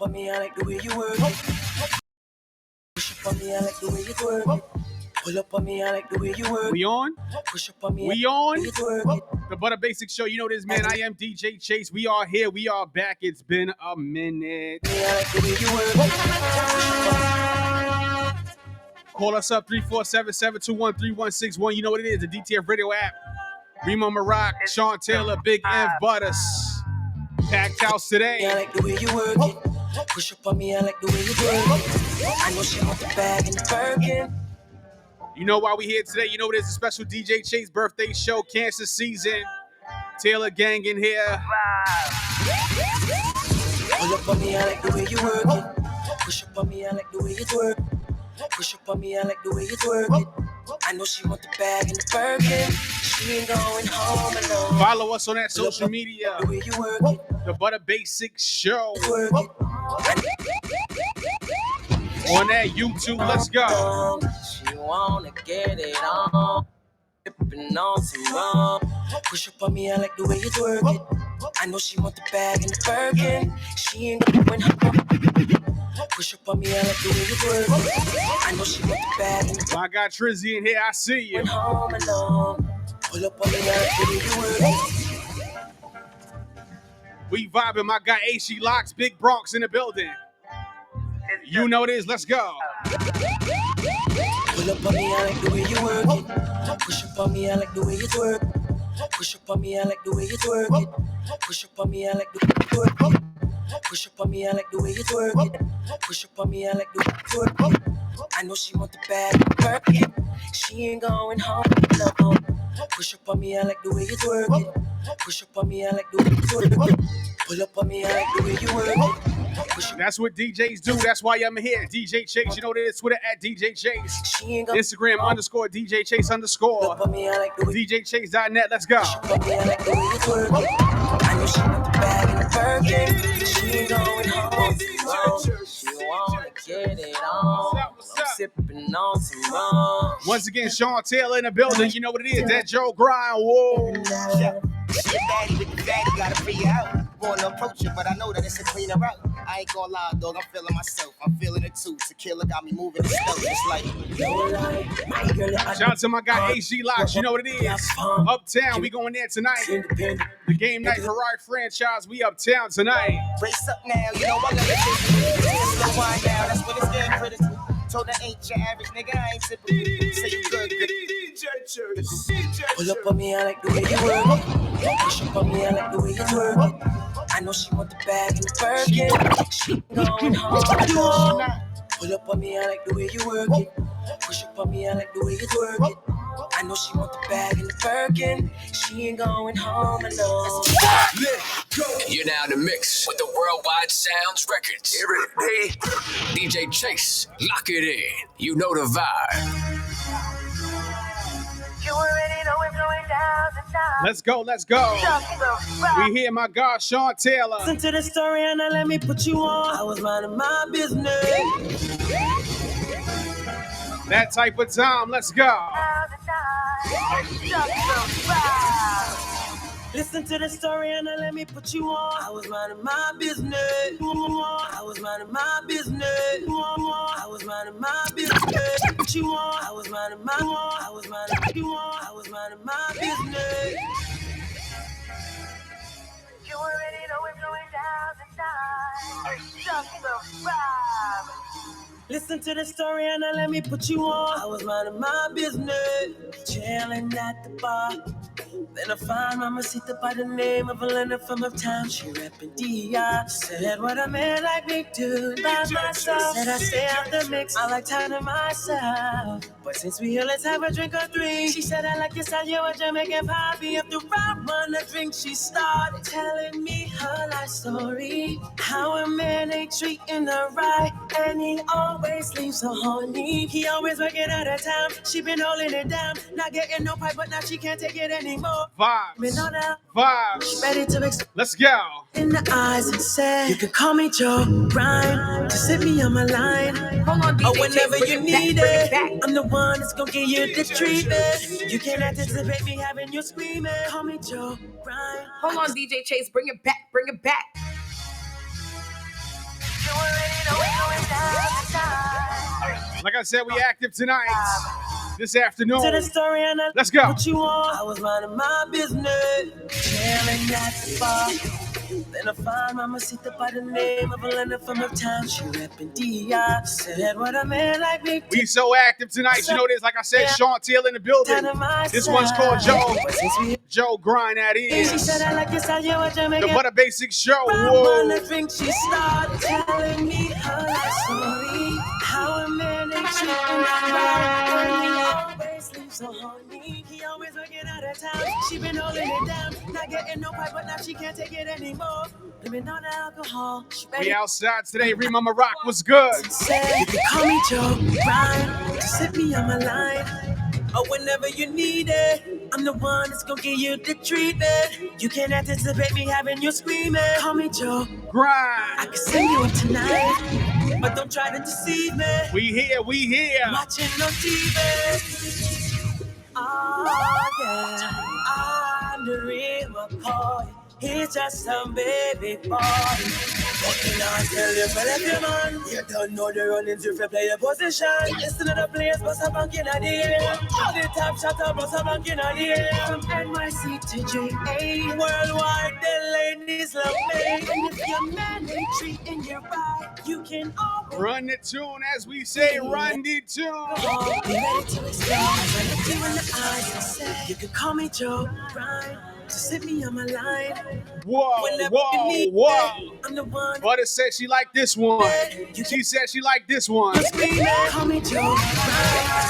on me, I like the way you work it. Push up on me, I like the way you work it. Pull up on me, I like the way you work it. We on? Push up on me, We on? you work it. The Butter Basic Show. You know this, man. I am DJ Chase. We are here. We are back. It's been a minute. Call us up 347-721-3161. You know what it is. The DTF Radio app. REEMO, MERAK, Sean Taylor, Big F Butters. Packed house today. I like the way you work it. Push up on me, I like the way you work it. I know she want the bag and the Birkin. You know why we here today? You know it is a special DJ Chase birthday show, cancer season. Taylor gang in here. Pull up on me, I like the way you work it. Push up on me, I like the way you work it. Push up on me, I like the way you work it. I know she want the bag and the Birkin. She ain't going home alone. Follow us on that social media. The way you work it. The Butter Basic Show. Work it. On that YouTube, let's go. She wanna get it on. Sipping on some rum. Push up on me, I like the way you work it. I know she want the bag and the Birkin. She ain't going home. Push up on me, I like the way you work it. I know she want the bag and the Birkin. I got Trizzy in here, I see you. Home alone. Pull up on me, I like the way you work it. We vibing, my guy AC Locks, Big Bronx in the building. You know this, let's go. Pull up on me, I like the way you work it. Push up on me, I like the way you work it. Push up on me, I like the way you work it. Push up on me, I like the way you work it. Push up on me, I like the way you work it. Push up on me, I like the way you work it. I know she want the bag, Birkin. She ain't going home, no. Push up on me, I like the way you work it. Push up on me, I like the way you work it. Pull up on me, I like the way you work it. That's what DJs do. That's why I'm here. DJ Chase. You know that it's Twitter at DJ Chase. Instagram _DJ Chase _ DJChase.net. Let's go. I know she want the bag and the Birkin. She ain't going home. She wanna get it on. I'm sipping on some rum. Once again, Sean Taylor in the building. You know what it is. That Joe Grind. Whoa. She a baddie with the fatty, gotta figure out. Wanna approach her, but I know that it's a cleaner route. I ain't gonna lie, dog, I'm feeling myself. I'm feeling it too. Tequila got me moving the stuff. It's like, shout out to my guy AC Locks. You know what it is. Uptown, we going there tonight. The game night Ferrari franchise. We uptown tonight. Brace up now, you know I love it. Slow wine now, that's when it's getting critical. Told her ain't your average nigga, I ain't typical. Say you good. Pull up on me, I like the way you work it. Push up on me, I like the way you work it. I know she want the bag and the Birkin. She going home. Pull up on me, I like the way you work it. Push up on me, I like the way you work it. I know she want the bag and the Birkin. She ain't going home alone. You're now in the mix with the Worldwide Sounds Records. Every day, DJ Chase, lock it in. You know the vibe. You already know it's going down tonight. Let's go. We here, my God, Sean Taylor. Listen to the story and now let me put you on. I was minding my business. That type of time. Let's go. Listen to the story and now let me put you on. I was minding my business. I was minding my business. I was minding my business. Put you on. I was minding my business. You already know it's going down tonight. Just survive. Listen to the story and now let me put you on. I was minding my business, chilling at the bar. Then I find Mamacita by the name of Elena from uptown. She rapping D.I. Said what a man like me do by myself. Said I stay out the mix, I like time to myself. But since we here, let's have a drink or three. She said I like your style, you're a Jamaican poppy. If the right one to drink, she started telling me her life story. How a man ain't treating her right, and he always leaves her horny. He always working out of town, she been holding it down. Not getting no pipe, but now she can't take it anymore. Vibes. Ready to let's go. In the eyes and say, you can call me Joe Ryan. Just hit me on my line. Hold on, DJ, or whenever you need it. Back. I'm the one that's gonna give you the treatment. You can't anticipate me having you screaming. Call me Joe Ryan. Hold on, DJ Chase, bring it back. You Like I said, we active tonight. This afternoon. To the story and Let's go. What you want? I was minding my business, chilling at the bar. Then I find Mama Sita by the name of a lender from uptown. She reppin' D.I. Said what a man like me. We so active tonight. You know this. Like I said, Sean Tylr in the building. This one's called Joe Grind. That is. She said I like this how you are Jamaican. The Butter Basic Show. Whoa. I drink, she started telling me her life story. How a man ain't treating her always leaves so horny. He always working out of town. She been holding it down. Not getting no pipe, but now she can't take it anymore. Living on alcohol. We outside today. REEMO MERAK was good. Say, you can call me Joe Grind. Just hit me on my line. Or whenever you need it, I'm the one that's gonna give you the treatment. You can't anticipate me having you screaming. Call me Joe Grind. I can send you up tonight, but don't try to deceive me. We here. Watching on TV. Oh yeah, I'm the REEMO boy. He's just some baby boy. What can I tell you for the man? You don't know the runnings if you play your position. It's another place, but I'm banking on the air. The top shot up, but I'm banking on the air. From NYC to JA, worldwide, the ladies love me. And if your man ain't treating you right, you can always run the tune, as we say, run the tune. Be ready to explore. I look you in the eyes and say, you can call me Joe Grind. Just hit me on my line. Whoa. I'm the one. Butter said she liked this one. She said she liked this one. Call me Joe. I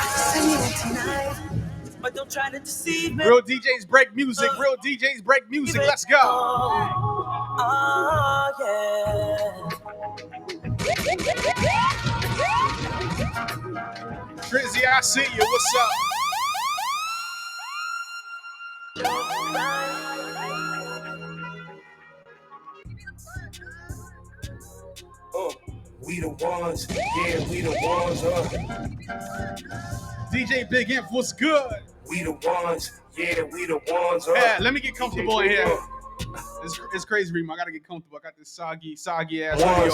can send you in tonight, but don't try to deceive me. Real DJs break music. Let's go. Oh yeah. Drizzy, I see you. What's up? We the ones, yeah, we the ones, DJ Big Imp, what's good? We the ones, yeah, we the ones, Yeah, let me get comfortable in here. It's crazy, REEMO. I gotta get comfortable. I got this soggy ass ones,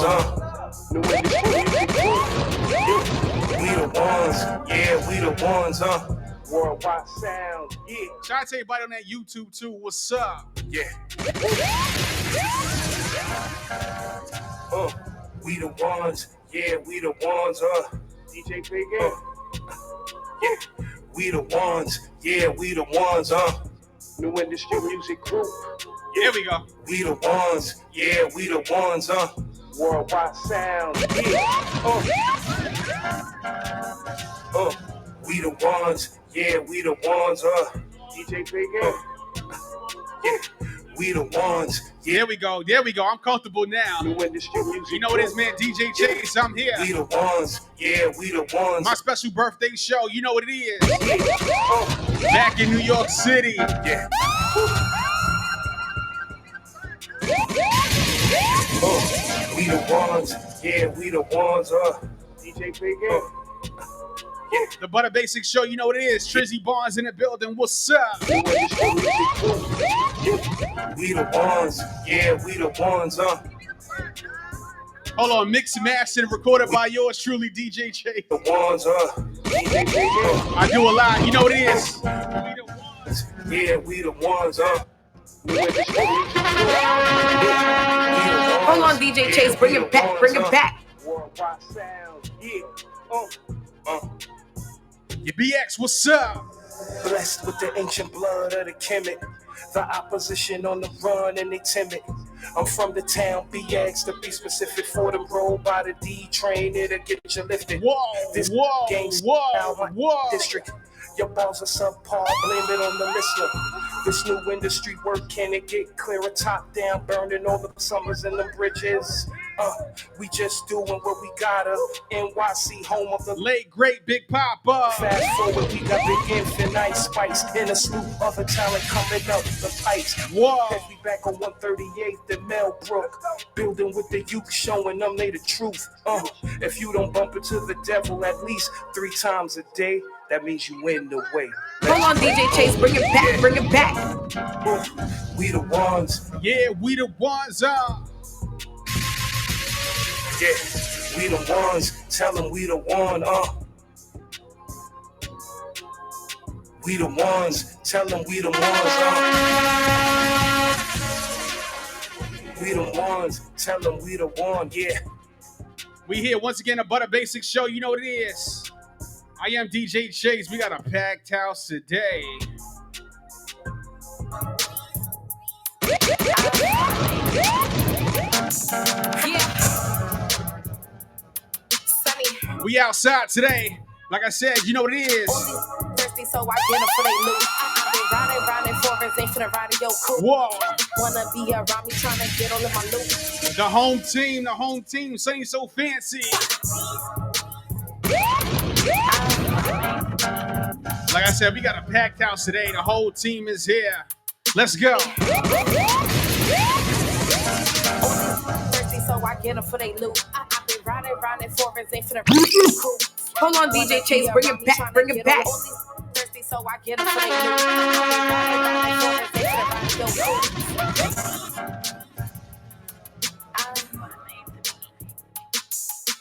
We the ones, yeah, we the ones, Worldwide sound, yeah. Shout out to everybody on that YouTube too. What's up? Yeah. We the ones, yeah, we the ones, DJ Keke. Yeah. We the ones, yeah, we the ones, New Industry Music Group. Yeah. There we go. We the ones, yeah, we the ones, Worldwide sound, yeah. We the ones, yeah, we the ones, DJ Keke. Yeah. We the ones. Yeah. There we go. I'm comfortable now. New Industry Music. You know what it is, man? DJ Chase, I'm here. We the ones. Yeah, we the ones. My special birthday show. You know what it is. Back in New York City. Yeah. We the ones. Yeah, we the ones. DJ Keke. Yeah. The Butter Basic Show, you know what it is. Trizzy Barnes in the building. What's up? We the ones. Yeah, we the ones, Hold on, mixed, mastered, and recorded by yours truly, DJ Chase. The ones, DJ Keke. I do a lot. You know what it is. We the ones. Yeah, we the ones, Hold on, DJ Chase, bring it back. Worldwide sound, yeah. Your BX, what's up? Blessed with the ancient blood of the Kemet. The opposition on the run and they timid. I'm from the town, BX, to be specific, for them rolled by the D train, it'll get you lifted. This Whoa. district. Your balls are subpar, blame it on the listener. This new industry work, can it get clearer? Top down, burning all the summers and the bridges. We just doing what we gotta. NYC, home of the late great Big Papa. Fast forward, we got Big Imp and Ice Spice and a slew of other talent coming up the pipes. Whoa. We back on 138th and Melbrook, building with the youth, showing them they the truth. If you don't bump into the devil at least 3 times a day, that means you win the way. Hold on, DJ Chase, bring it back. We the ones. Yeah, we the ones. Yeah, we the ones. Tell them we the one. We the ones, tell them we the ones. We the ones, tell them we the one, yeah. We here once again, a Butter Basics show. You know what it is. I am DJ Chase. We got a packed house today. We outside today. Like I said, you know what it is. Thirsty, so I get them for they loot. I've been riding forwards, ain't finna ride your cool. Whoa. Wanna be around me, trying to get all of my loot. The home team, Sunny So Fancy. Like I said, we got a packed house today. The whole team is here. Let's go. Thirsty, so I get them for they loot. I've been riding forwards, ain't finna ride your cool. Hold on, DJ Chase, bring it back, bring it back. Thirsty, so I get them for they loot.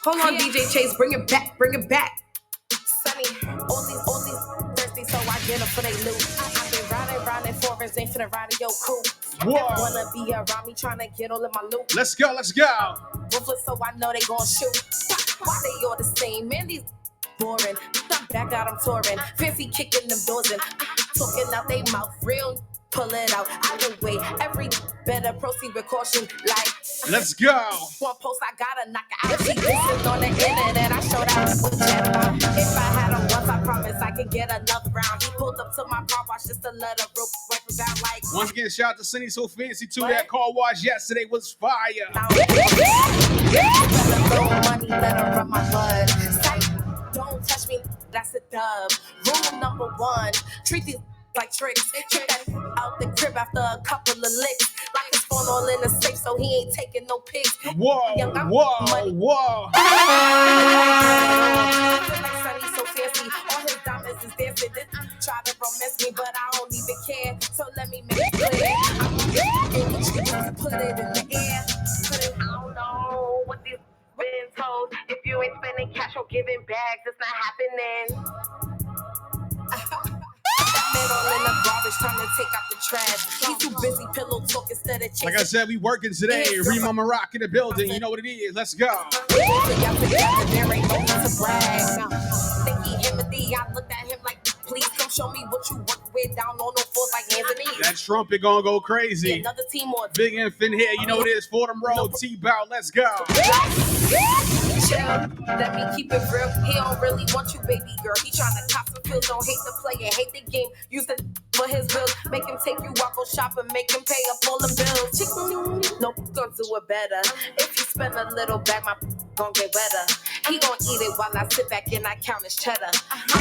Hold on, DJ Chase, bring it back, bring it back. Sunny, all these thirsty, so I get them for they loot. I've been riding forwards, ain't finna ride your cool. Whoa. Wanna be around me, trying to get all of my loot. Let's go. Ruthless, so I know they gon' shoot. Why they all the same? Man, these boring. I'm back out, I'm touring. Fancy kicking them doors in. Talking out they mouth, real. Pull it out. I can wait. Every better proceed with caution. Like, let's go. One post, I gotta knock it out. She disses on the internet. I showed out with chat about. If I had him once, I promise I could get another round. He pulled up to my car wash just to let a rope wipe him down like. Once again, shout out to Sunny So Fancy too. That car wash yesterday was fire. Money, let her run my blood. Sight, don't touch me, that's a dub. Rule number 1, treat these like tricks. Kick that out the crib after a couple of licks. Like his phone all in the safe, so he ain't taking no pics. Whoa. I feel like Sunny So Fancy, all his diamonds is dancing. Try to romance me, but I don't even care. So let me make it clear. I'm put it in the air. Put it, I don't know what these been told. If you ain't spending cash or giving bags, it's not happening. All in the garbage, time to take out the trash. He's too busy pillow talk instead of chasing. Like I said, we working today. REEMO MERAK in the building. You know what it is. Let's go. There ain't no need to brag. Think he empathy. I looked at him like, please come show me what you work with. Down on no floors like hands and knees. That trumpet gonna go crazy. Yeah, another team or Big infant here. You know what it is. Fordham Road, T-Bout. Let's go. Chill, let me keep it real. He don't really want you, baby girl. He tryna cop some pills, don't hate the player, hate the game. Use it for his bills. Make him take you out, go shopping, make him pay up all the bills. Nope, gonna do it better. If you spend a little bag, my gon' get wetter. He gon' eat it while I sit back and I count his cheddar. I'm a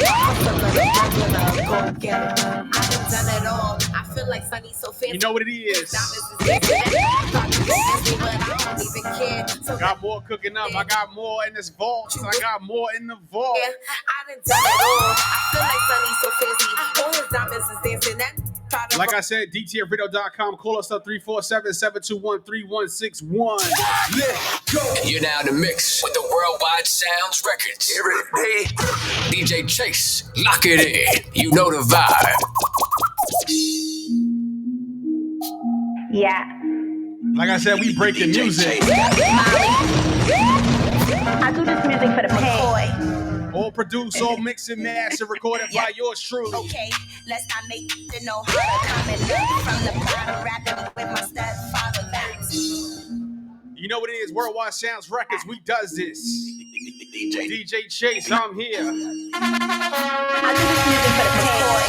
go get it. I done done it all. I feel like Sunny So Fancy. You know what it is. But I don't even care. So got more cooking up. I got more in this vault. I got more in the vault. Yeah, I done done it all. I feel like Sunny So Fancy. All his diamonds is dancing. Like I said, DTFradio.com. Call us up 347-721-3161. Let's go. You're now in the mix with the Worldwide Sounds Records. Every day. DJ Chase, lock it in. You know the vibe. Yeah. Like I said, we break the music. Molly. I do this music for the McCoy. All produced, all mixed and mastered, recorded by yours truly. Okay, let's not make to know how to come and look from the bottom, rapping with my stepfather. You know what it is, Worldwide Sounds Records, we does this. DJ Chase, I'm here. I do this music for the McCoy.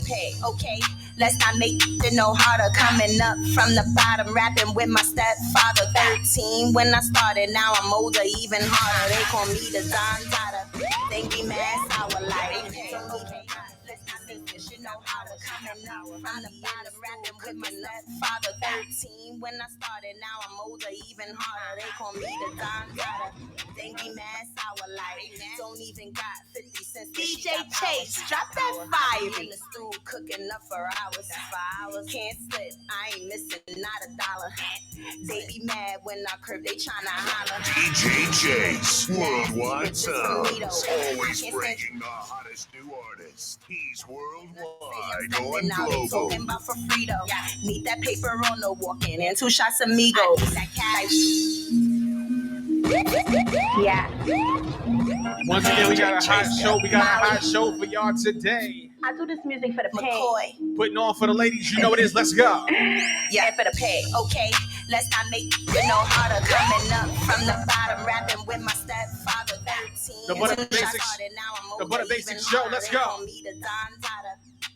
Pay, okay. Let's not make to know how to coming up from the bottom, rapping with my stepfather. 13 when I started, now I'm older, even harder. They call me the Don Dada. They be mad, sour like. Okay, let's not make this, you know how to coming up From the bottom, rapping with my stepfather. 13 when I started, now I'm older, even harder. They call me the Don Dada. They be mad, sour like. Don't even got 50 cents. DJ Chase, drop that fire. In the stool, cooking up for hours. Can't slip, I ain't missing not a dollar. They be mad when I curve, they tryna holler. DJ Chase, worldwide sounds, always breaking the hottest new artists. He's worldwide, going global. Talking about for Frito. Need that paper on the walking and 2 shots of Migo. That cash. Yeah. Once again, we got a hot show. We got a hot show for y'all today. I do this music for the McCoy. Putting on for the ladies. You know what it is. Let's go. Yeah, for the pay. Okay, let's not make it no harder. Coming up from the bottom, rapping with my stepfather. 13. The Butter Basics. The Butter Basics show. Let's go.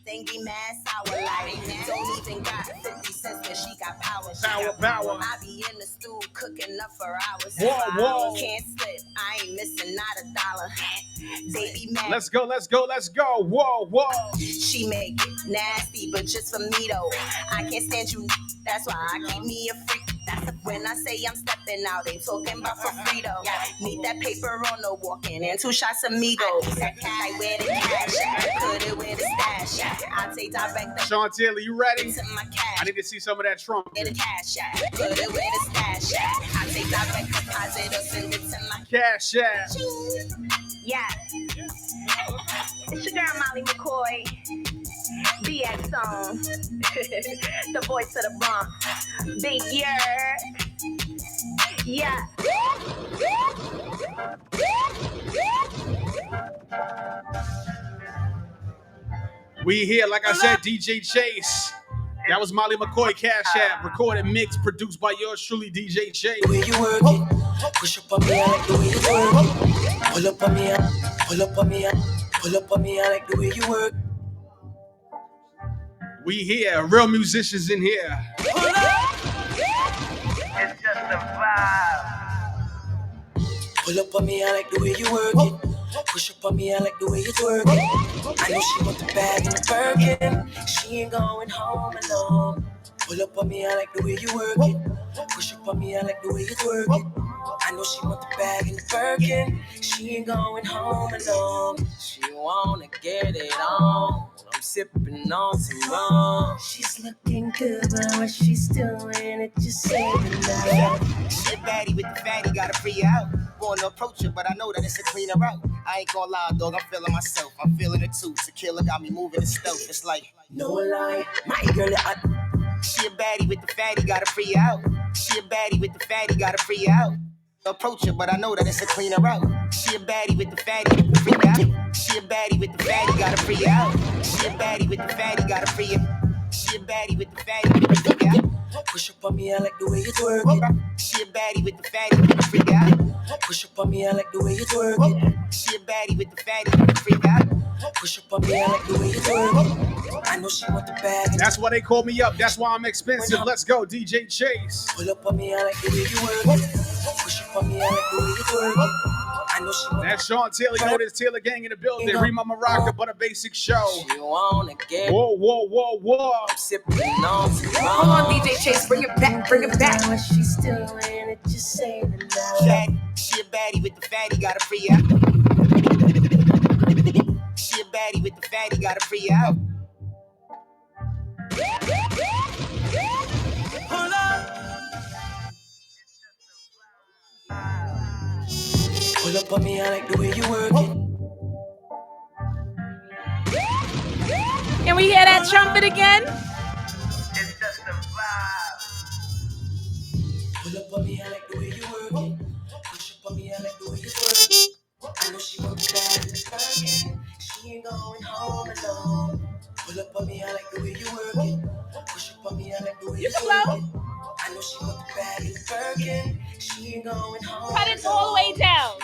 They be mad, sour like. Don't even got 50 cents, but she got power. Power. I be in the stool cooking up for hours. Whoa. Can't slip, I ain't missing not a dollar. They be mad. Let's go. Whoa. She make it nasty, but just for me though. I can't stand you, that's why I keep me a freak. When I say I'm stepping out, they talking about for Frito. Need that paper on the walking and 2 shots of Migos. Like where the cash, put it where the stash. I take direct. Sean Taylor, you ready? To my cash. I need to see some of that trunk. Where the cash, put it where the stash. I take direct deposit or send it to my cash. Yeah. It's your girl Molly McCoy. BX song. The voice of the Bronx. Big year. Yeah. We here, like I said, DJ Chase. That was Molly McCoy, Cash App, recorded, mixed, produced by yours truly, DJ Chase. The way you work it, push up on me, I like the way you work it. Pull up on me, pull up on me, pull up on me, I like the way you work. We here, real musicians in here. It's just a vibe. Pull up on me, I like the way you work it. Push up on me, I like the way you twerk it. I know she want the bag and the Birkin. She ain't going home alone. Pull up on me, I like the way you work it. Push up on me, I like the way you twerk it. I know she want the bag and the Birkin. She ain't going home alone. She wanna get it on. I'm sipping on some rum. She's looking good, but what she's doing, it just saving that. She a baddie with the fatty, gotta free out. Want to approach her, but I know that it's a cleaner route. I ain't gonna lie, dog, I'm feeling myself. I'm feeling it too. Tequila got me moving the stove. It's like, no lie, my girl, she a baddie with the fatty, gotta free out. She a baddie with the fatty, gotta free out. Approach her, but I know that it's a cleaner route. She a baddie with the fatty, free out. She a baddie with the fatty, gotta free out. She a baddie with the fatty, gotta free out. She a baddie with the fatty, free out. Push up on me, I like the way you twerk it. She a baddie with the fatty, free out. Push up on me, I like the way you twerk it. She a baddie with the fatty, free out. Push up on me, I like the way you twerk it. I know she want the bag. That's why they call me up. That's why I'm expensive. Let's go, DJ Chase. Pull up on me, I like the way you work it. Push up on me, I like the way you twerk it. I know she want. That's Sean Taylor. You know this Taylor gang in the building. REEMO, MERAK, the Butter Basics show. She wanna get. Whoa. I'm sipping on some rum. Hold on, DJ Chase. Bring it back. What she's doing, it just saving that. She a baddie with the fatty, gotta free out. She a baddie with the fatty, gotta free out. Pull up. Pull up on me, I like the way you work it. Can we hear that trumpet again? It's just a vibe. Pull up on me, I like the way you work it. Push up on me, I like the way you twerk it. I know she want the bag and the Birkin. She ain't going home alone. Pull up on me, I like the way you work it. Push up on me, I like the way you twerk it. I know she want the bag and the Birkin. She ain't going home. Cut it all the way down.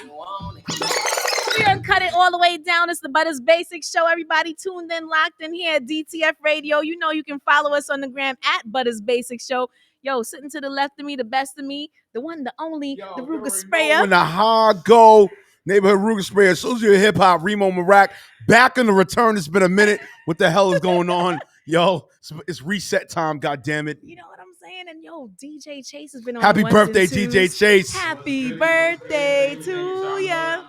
We're gonna cut it all the way down. It's the Butters Basics show. Everybody tuned in, locked in here at DTF Radio. You know you can follow us on the gram at Butters Basics Show. Yo, sitting to the left of me, the best of me, the one, the only, the Ruger Sprayer. When the hard go, neighborhood Ruger Sprayer, Associate Hip Hop, REEMO, MERAK, back in the return. It's been a minute. What the hell is going on? Yo, it's reset time. God damn it! You know what I'm saying? And yo, DJ Chase has been on. Happy the ones birthday, and twos. DJ Chase. Happy birthday to ya.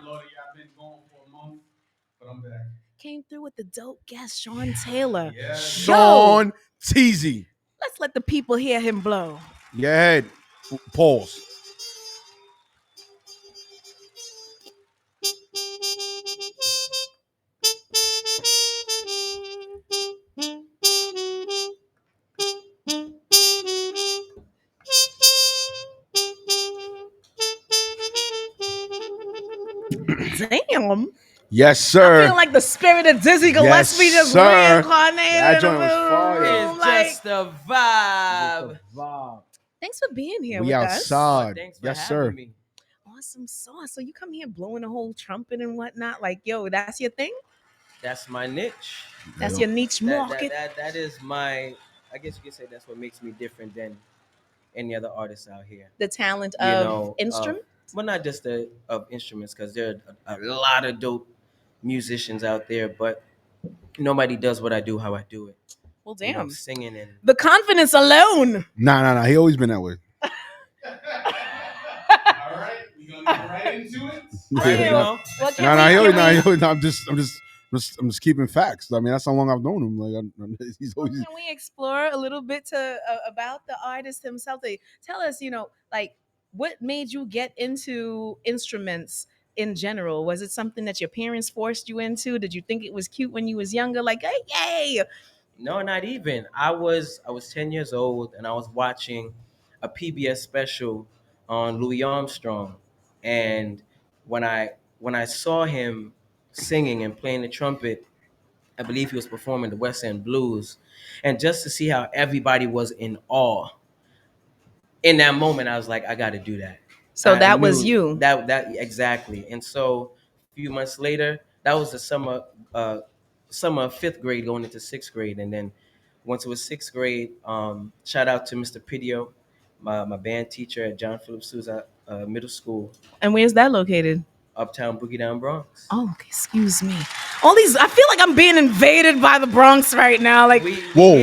Came through with the dope guest, Sean Taylor. Sean Teasy. Let's let the people hear him blow. Your head. Pause. Damn. Yes, sir. I feel like the spirit of Dizzy Gillespie just reincarnated. That joint was fire. It's just a vibe. Thanks for being here We with outside. us. Thanks for Yes, having sir. me. Awesome sauce. So you come here blowing a whole trumpet and whatnot. Like, yo, that's your thing? That's my niche. That's your niche market. That is my, I guess you could say that's what makes me different than any other artist out here. The talent of instrument? Well, not just of instruments, because there are a lot of dope musicians out there, but nobody does what I do how I do it. Well, damn. You know, singing and the confidence alone. Nah. He always been that way. All right, we gonna get right into it. No. I'm just keeping facts. I mean, that's how long I've known him. Like, he's always. Can we explore a little bit about the artist himself? Tell us, like, what made you get into instruments in general? Was it something that your parents forced you into? Did you think it was cute when you was younger? Like, hey, yay! No, not even. I was 10 years old and I was watching a PBS special on Louis Armstrong, and when I saw him singing and playing the trumpet, I believe he was performing the West End Blues, and just to see how everybody was in awe in that moment, I was like, I got to do that. So I that knew was you. That exactly. And so a few months later, that was the summer of fifth grade going into sixth grade, and then once it was sixth grade, shout out to Mr. Pidio, my band teacher at John Philip Sousa Middle School. And where's that located? Uptown Boogie Down Bronx. Oh, excuse me. All these, I feel like I'm being invaded by the Bronx right now. Like, Whoa.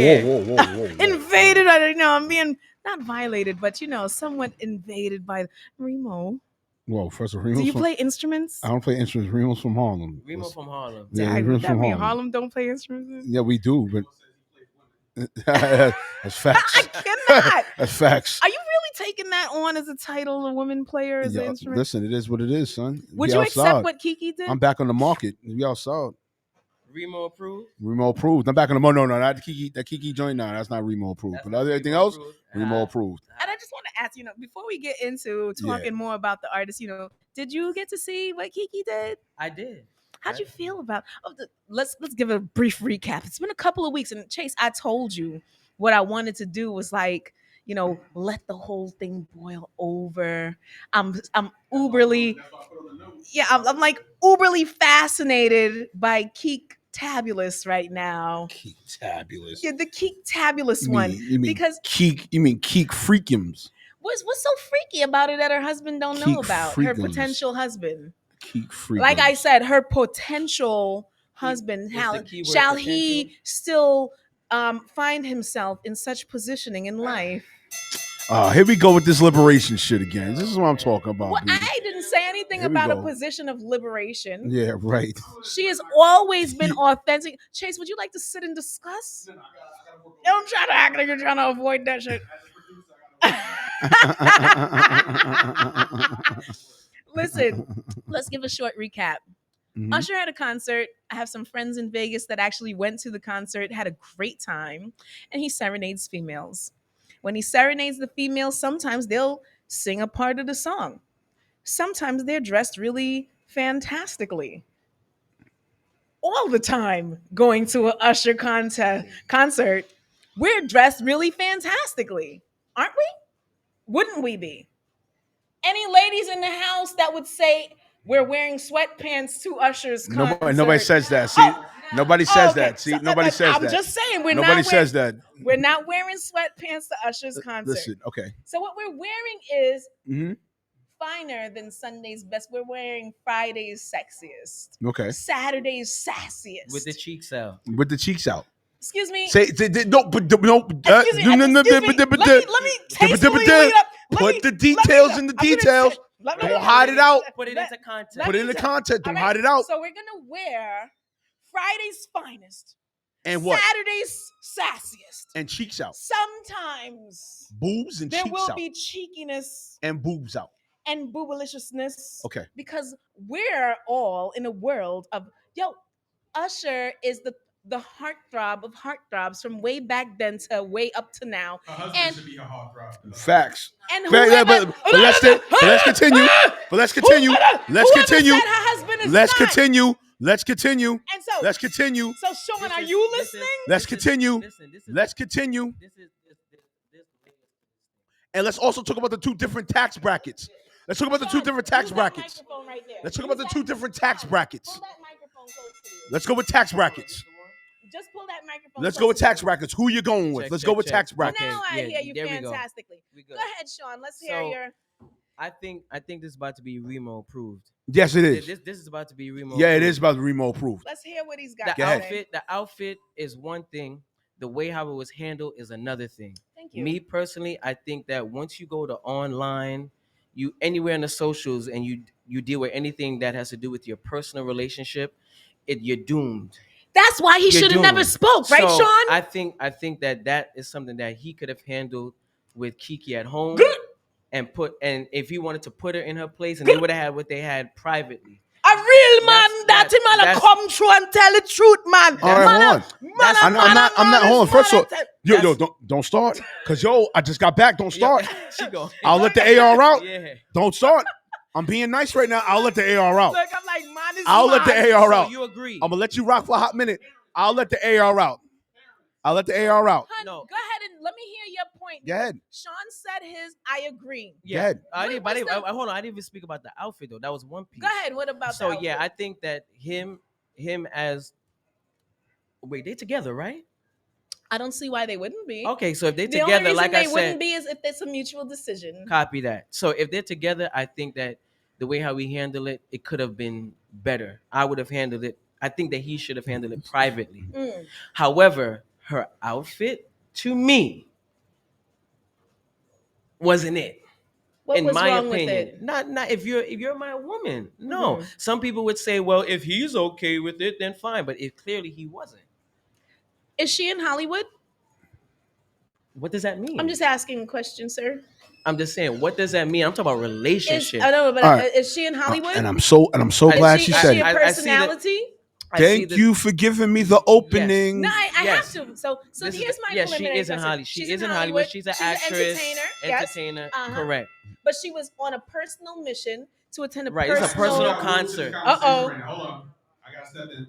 invaded. I'm being not violated, but somewhat invaded by REEMO. Well, first of all, Do you play instruments? I don't play instruments. Remo's from Harlem. REEMO from Harlem. Yeah, Remo's from Harlem. Harlem don't play instruments? Yeah, we do, but that's facts. I cannot. That's facts. Are you really taking that on as a title, a woman player as an instrument? Listen, it is what it is, son. Would you accept what Keke did? I'm back on the market. We outside. REEMO approved? REEMO approved. I'm back on the market. No, not Keke. That Keke joint, no, that's not REEMO approved. But everything else, REEMO approved. And I just want to ask, before we get into talking more about the artist, did you get to see what Keke did? I did. How'd you feel about? Let's give a brief recap. It's been a couple of weeks, and Chase, I told you what I wanted to do was like, let the whole thing boil over. I'm uberly, I'm like uberly fascinated by Keke-tabulous right now. Keke-tabulous. Yeah, the Keke-tabulous one. You mean because Keke? You mean Keke freakums? What's so freaky about it that her husband don't know about? Her potential husband. Keke freakums. Like I said, her potential husband. Shall he still find himself in such positioning in life? Here we go with this liberation shit again. This is what I'm talking about. Well, I didn't say anything about a position of liberation. Yeah, right. She has always been authentic. Chase, would you like to sit and discuss? Don't try to act like you're trying to avoid that shit. Listen, let's give a short recap. Mm-hmm. Usher had a concert. I have some friends in Vegas that actually went to the concert, had a great time, and he serenades females. When he serenades the females, sometimes they'll sing a part of the song. Sometimes they're dressed really fantastically. All the time going to an Usher concert, we're dressed really fantastically, aren't we? Wouldn't we be? Any ladies in the house that would say we're wearing sweatpants to Usher's concert? Nobody says that. See, nobody says that. See, nobody says that. I'm just saying nobody says that. We're not wearing sweatpants to Usher's concert. Listen, okay. So what we're wearing is finer than Sunday's best. We're wearing Friday's sexiest. Okay. Saturday's sassiest. With the cheeks out. With the cheeks out. Excuse me. Say no, but no. Excuse me. Let me tastefully lead up. Put the details in the details. Don't hide it out. Put it into context. Put it in the context. Don't All right, hide it out. So we're gonna wear Friday's finest. And what? Saturday's sassiest. And cheeks out. Sometimes boobs and there cheeks will out. be cheekiness And boobs out. and boobaliciousness. Okay. Because we're all in a world of Usher is the heartthrob of heartthrobs from way back then to way up to now. Her husband should be her heartthrob. Facts. And but let's continue. Let's continue. And so, let's continue. So, Sean, are you listening? Let's continue. Let's continue. And let's also talk about the two different tax brackets. Let's talk about the two different tax brackets. Let's talk about the two different tax brackets. Pull that microphone close to you. Let's go with tax brackets. Just pull that microphone. Let's go with tax brackets. Who you going with? Let's go with tax brackets. Now I hear you fantastically. Go ahead, Sean. Let's hear your. I think this is about to be REEMO approved. Yes, it is. This is about to be REEMO. Yeah, it is about to be REEMO approved. Let's hear what he's got. The outfit is one thing. The way how it was handled is another thing. Thank you. Me personally, I think that once you go to online, you anywhere in the socials, and you deal with anything that has to do with your personal relationship, you're doomed. That's why he should have never spoke, right, so Sean? I think that is something that he could have handled with Keke at home, and if he wanted to put her in her place, and they would have had what they had privately. A real man that him gonna come true and tell the truth, man. All right, hold on. I'm not. Hold on. First of all, don't start, cause I just got back. Don't start. I'll let the AR out. Yeah. Don't start. I'm being nice right now. I'll let the AR out. Look, I'm like, man, I'll let the AR out. You agree? I'm gonna let you rock for a hot minute. I'll let the AR out. I'll let the AR out. Hun, go ahead and let me hear your point. Go ahead. Sean said his. I agree. Yeah. Go ahead. Hold on. I didn't even speak about the outfit though. That was one piece. Go ahead. What about so? The outfit? Yeah, I think that him as. Wait, they together, right? I don't see why they wouldn't be. Okay, so if they the together, only reason like I they said, wouldn't be is if it's a mutual decision. Copy that. So if they're together, I think that the way how we handle it, it could have been better. I would have handled it. I think that he should have handled it privately. However, her outfit, to me, wasn't it. What in was my wrong opinion, with it? not if you're my woman. No, some people would say, well, if he's okay with it, then fine. But if clearly he wasn't. Is she in Hollywood? What does that mean? I'm just asking a question, sir. I'm just saying, what does that mean? I'm talking about relationship. I know, but is she in Hollywood? And I'm so glad she said it. Is she a personality? Thank you for giving me the opening. No, I have to. So here's my yes, she is in Hollywood. She is in Hollywood. She's an actress, entertainer. Correct. But she was on a personal mission to attend a It's a personal concert. Uh-oh. Hold on. I got to step in.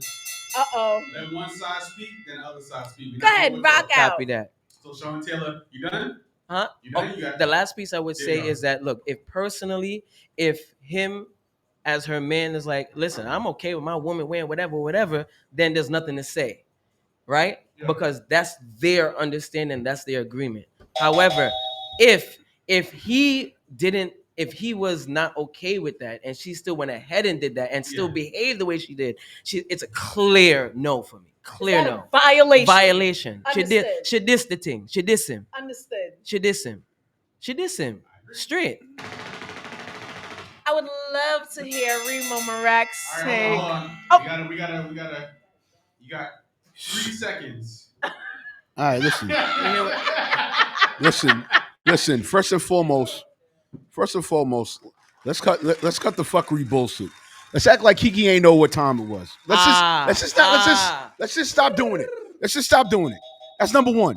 Uh-oh. Let one side speak, then the other side speak. Go ahead, rock out. Copy that. So Sean Taylor, you done? Huh? You done? The last piece I would say is that, look, if him as her man is like, listen, I'm okay with my woman wearing whatever, then there's nothing to say, right? Yeah. Because that's their understanding, that's their agreement. However, if he was not okay with that and she still went ahead and did that and still behaved the way she did, it's a clear no for me. Clear no. Violation. She dissed the thing. She dissed him. Understood. She dissed him. Straight. I would love to hear REEMO MERAK say. Hold on. We gotta. You got 3 seconds. All right, listen. First and foremost, let's cut the fuckery bullshit. Let's act like Keke ain't know what time it was. Let's just stop doing it. Let's just stop doing it. That's number one.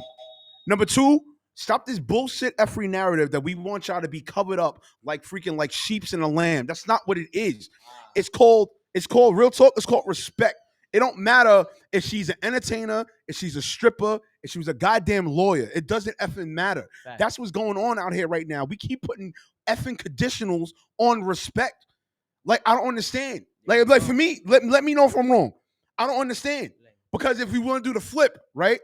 Number two, stop this bullshit effery narrative that we want y'all to be covered up like freaking like sheeps in a lamb. That's not what it is. It's called real talk. It's called respect. It don't matter if she's an entertainer, if she's a stripper, if she was a goddamn lawyer. It doesn't effing matter. Fact. That's what's going on out here right now. We keep putting effing conditionals on respect. Like, I don't understand. Like for me, let me know if I'm wrong. I don't understand. Because if we want to do the flip, right?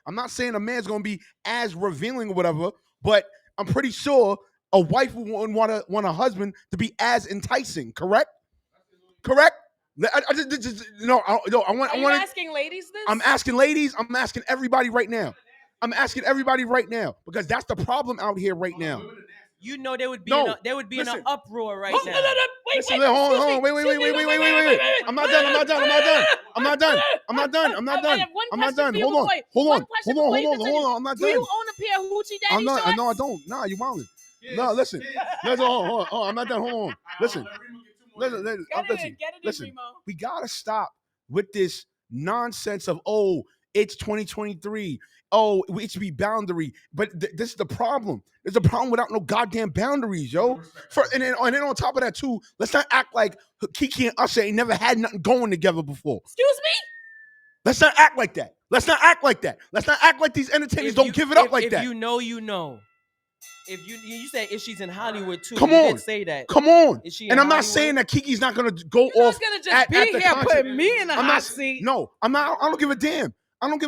I'm not saying a man's going to be as revealing or whatever, but I'm pretty sure a wife would want a husband to be as enticing, correct? Correct? No, I want. Are you asking ladies this? I'm asking ladies. I'm asking everybody right now. I'm asking everybody right now because that's the problem out here right now. You know there would be No, in an uproar right now. Listen, hold on, wait. I'm not done. I'm not done. I have one question for you Hold on. I'm not Do done. you own a pair of hoochie daddy No, shorts? I don't. Nah, you wildin'. No, listen. Hold on. I'm not done. Hold on. Listen. Listen. Remo. We gotta stop with this nonsense of it's 2023. It should be boundary. But this is the problem. There's a problem without no goddamn boundaries, yo. And then on top of that too, let's not act like Keke and Usher ain't never had nothing going together before. Excuse me? Let's not act like that. Let's not act like these entertainers don't give it up like that. If you know, you know. If you said if she's in Hollywood too, Come you on, did say that. Come on. Is she and I'm not Hollywood? saying that Keke's not gonna go You're off. not gonna just at be the here concert. putting me in a hot seat. No, I'm not. I don't give a damn. All right,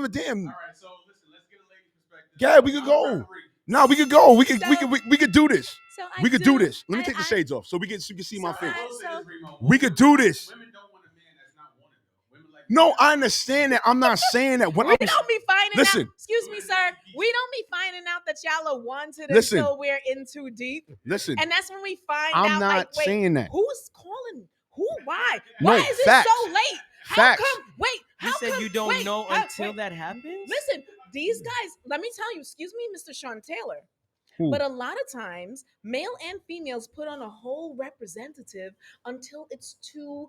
so listen, let's get a lady perspective. Yeah, we could go. No, we could go. We could do this. So We could do this. Let me take the shades off so you can see my face. We could do this. Women don't want a man that's not wanted though. Women like No, I understand that. I'm not saying that. We don't be finding Listen. out. Excuse me, sir. We don't be finding out that y'all are wanted Listen. until we're in too deep. Listen. And that's when we find I'm out. not like, wait, saying that. Who's calling? Who? Why? No, Why is facts. it so late? How Facts. come? Wait. How You said come, you don't wait, know how- until wait. that happens? Listen, these guys. Let me tell you. Excuse me, Mr. Sean Taylor. Who? But a lot of times, male and females put on a whole representative until it's too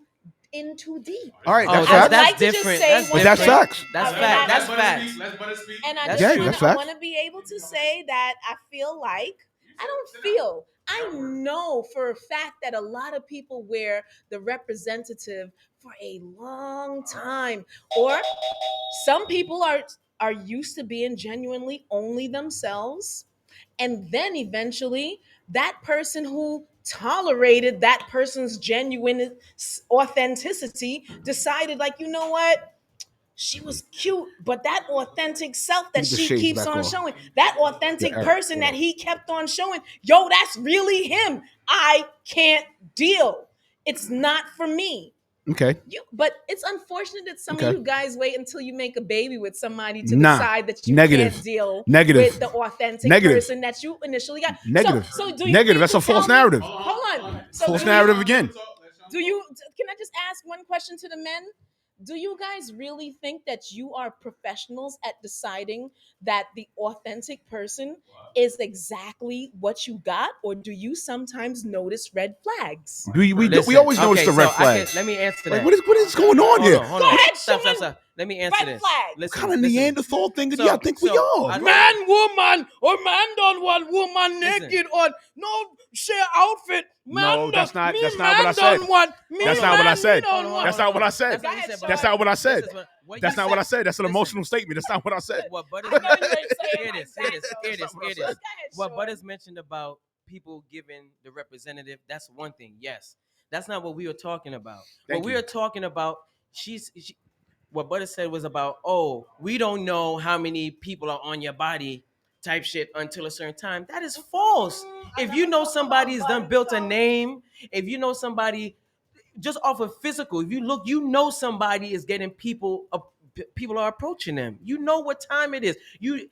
deep. All right, that's I would facts. like to just different. say That's what- That's facts. That's I- fact. I- That's facts. Let's butter speak. And I That's just true. wanna, That's I facts. want to be able to say that I feel like I know for a fact that a lot of people wear the representative for a long time, or some people are used to being genuinely only themselves, and then eventually that person who tolerated that person's genuine authenticity decided, like, you know what, she was cute, but that authentic self that Keep the she shades keeps back on off. showing, that authentic Yeah, person yeah. that he kept on showing, yo, that's really him. I can't deal. It's not for me. Okay. But it's unfortunate that some Okay. of you guys wait until you make a baby with somebody to Nah. decide that you Negative. can't deal Negative. with the authentic Negative. person that you initially got. Negative. So do you Negative. mean That's to a false tell me- narrative. Hold on. So False do you- narrative again. Can I just ask one question to the men? Do you guys really think that you are professionals at deciding that the authentic person is exactly what you got, or do you sometimes notice red flags? We Listen, always notice okay, the red so flag. let me answer Like, that. what is going on here? Hold Go on. ahead, Stop. Sean. Let me answer Red this. flag. What kind of Neanderthal thing do y'all think we so are? I- Man, woman, or man don't want woman Listen. naked on no share outfit. Man, No, that's not what I said. Don't want, me That's not what I man, said. me don't want. That's not what I said. That's what he said, but That's not what I said. this is what That's you not what I said. said. That's an Listen. emotional statement. That's not what I said. What Butters I know you ain't saying It is. like It is. that, It is. so- It Go is. ahead, What Sean. Butters mentioned about people giving the representative, that's one thing. Yes. That's not what we were talking about. Thank What we you. are talking about, what Butters said was about, we don't know how many people are on your body type shit until a certain time. That is false. If you know somebody's done built a name, if you know somebody just off of physical, if you look, you know somebody is getting people are approaching them. You know what time it is. You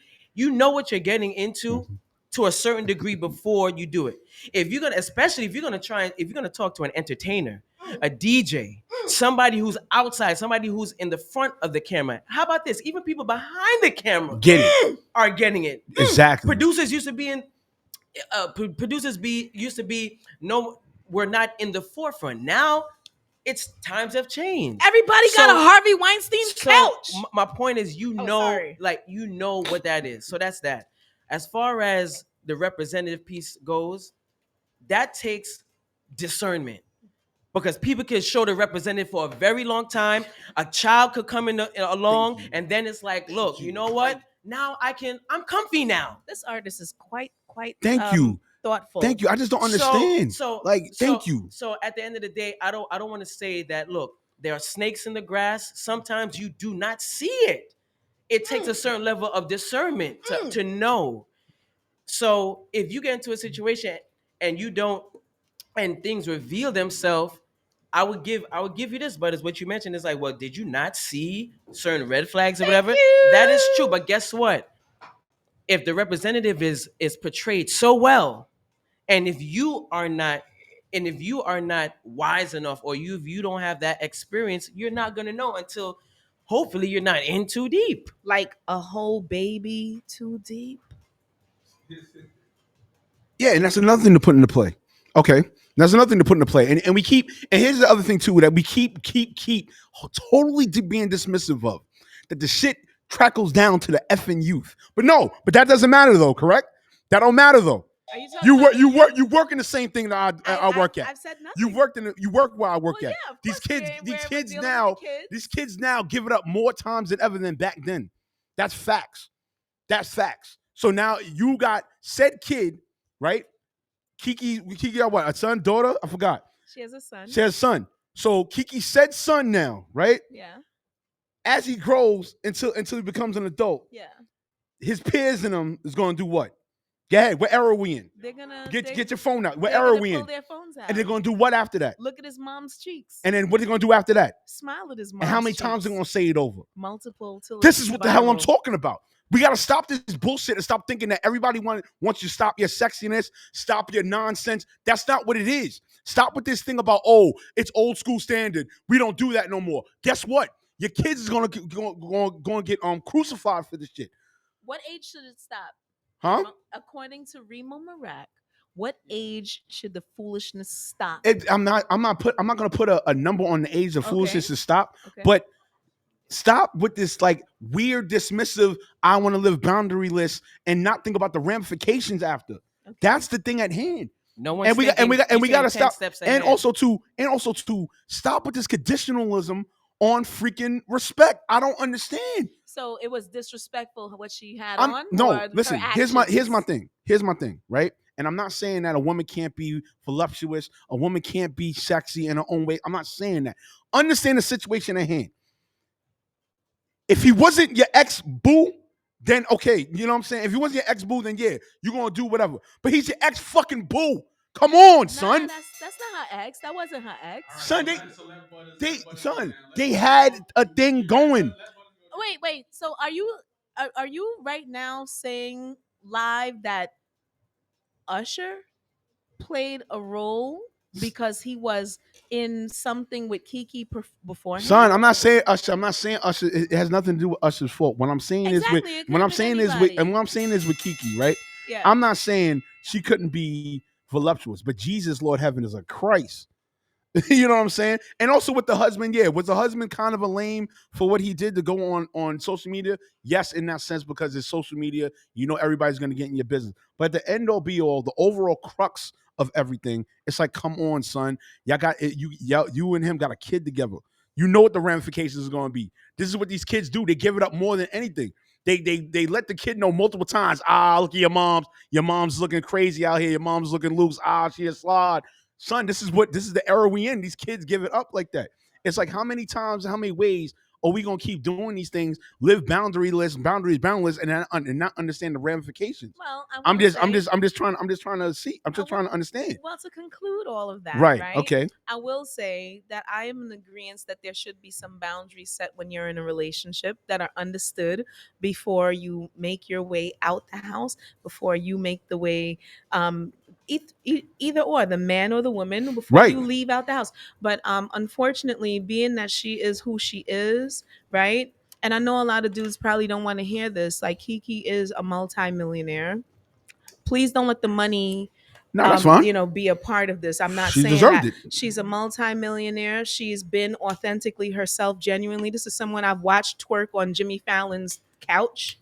know what you're getting into to a certain degree before you do it. If you're gonna talk to an entertainer, a DJ, somebody who's outside, somebody who's in the front of the camera. How about this? Even people behind the camera Get it. are getting it. Exactly. Producers used to be no, we're not in the forefront. Now times have changed. Everybody got a Harvey Weinstein couch. My point is, you know what that is. So that's that. As far as the representative piece goes, that takes discernment. Because people can show the representative for a very long time. A child could come along, and then it's like, look, you know what? Now I'm comfy now. This artist is quite Thank you. thoughtful. Thank you. I just don't understand. Thank you. So at the end of the day, I don't want to say that, look, there are snakes in the grass. Sometimes you do not see it. It takes a certain level of discernment to know. So if you get into a situation and you don't, and things reveal themselves, I would give you this, but as what you mentioned is like, well, did you not see certain red flags or whatever? That is true, but guess what? If the representative is portrayed so well, and if you are not wise enough, or if you don't have that experience, you're not gonna know until hopefully you're not in too deep. Like a whole baby too deep. Yeah, and that's another thing to put into play. Okay. That's another thing to put into play. And we keep, and here's the other thing too that we keep totally being dismissive of. That the shit trickles down to the effing youth. But no, but that doesn't matter though, correct? That don't matter though. Are you talking You work in the same thing that I work at. I've said nothing. You work where I work Well, at. yeah, of These course, kids we're now, dealing with these kids now give it up more times than ever than back then. That's facts. That's facts. So now you got said kid, right? Keke got what? A son, daughter? I forgot. She has a son. She has a son. So Keke said son now, right? Yeah. As he grows until he becomes an adult, Yeah. his peers in him is going to do what? Go ahead. What era are we in? They're gonna get your phone out. What they're era are gonna we pull in? their phones out. And they're going to do what after that? Look at his mom's cheeks. And then what are they going to do after that? Smile at his mom's And how many cheeks. times are they going to say it over? Multiple. Till This it's is what the hell I'm viral. talking about. We got to stop this bullshit and stop thinking that everybody wants you to stop your sexiness, stop your nonsense. That's not what it is. Stop with this thing about, oh, it's old school standard. We don't do that no more. Guess what? Your kids is gonna get crucified for this shit. What age should it stop? Huh? According to REEMO MERAK, what age should the foolishness stop? I'm not gonna put a number on the age of foolishness to stop, Okay. but stop with this like weird dismissive I want to live boundaryless and not think about the ramifications after. Okay. That's the thing at hand. No one. And we got to stop. And also to stop with this conditionalism on freaking respect. I don't understand. So it was disrespectful what she had on? No, listen, here's my thing. Here's my thing, right? And I'm not saying that a woman can't be voluptuous, a woman can't be sexy in her own way. I'm not saying that. Understand the situation at hand. If he wasn't your ex-boo, then okay, you know what I'm saying? If he wasn't your ex-boo, then yeah, you're gonna do whatever. But he's your ex-fucking-boo. Come on, son. That's not her ex. That wasn't her ex. Son, they had a thing going. Wait. So are you right now saying live that Usher played a role because he was in something with Keke beforehand? Son, I'm not saying Usher. It has nothing to do with Usher's fault. What I'm saying is with Keke, right? Yeah. I'm not saying she couldn't be voluptuous, but Jesus, Lord heaven, is a Christ. You know what I'm saying? And also with the husband, yeah, was the husband kind of a lame for what he did to go on social media? Yes, in that sense, because it's social media, you know everybody's gonna get in your business. But the end all be all, the overall crux of everything, it's like, come on, son, y'all got you and him got a kid together. You know what the ramifications is gonna be. This is what these kids do. They give it up more than anything. They let the kid know multiple times. Look at your mom's. Your mom's looking crazy out here. Your mom's looking loose. She a slide. Son, this is the era we in. These kids give it up like that. It's like how many times, how many ways are we gonna keep doing these things? Live boundaryless, boundless, and not understand the ramifications. Well, I'm just trying to understand. Well, to conclude all of that, Right. Okay. I will say that I am in agreement that there should be some boundaries set when you're in a relationship that are understood before you make your way out the house, before you make the way either or, the man or the woman, before you leave out the house. But unfortunately, being that she is who she is, right? And I know a lot of dudes probably don't want to hear this. Like, Keke is a multimillionaire. Please don't let the money that's fine. Be a part of this. I'm not She saying deserved that. it. She's a multimillionaire. She's been authentically herself, genuinely. This is someone I've watched twerk on Jimmy Fallon's couch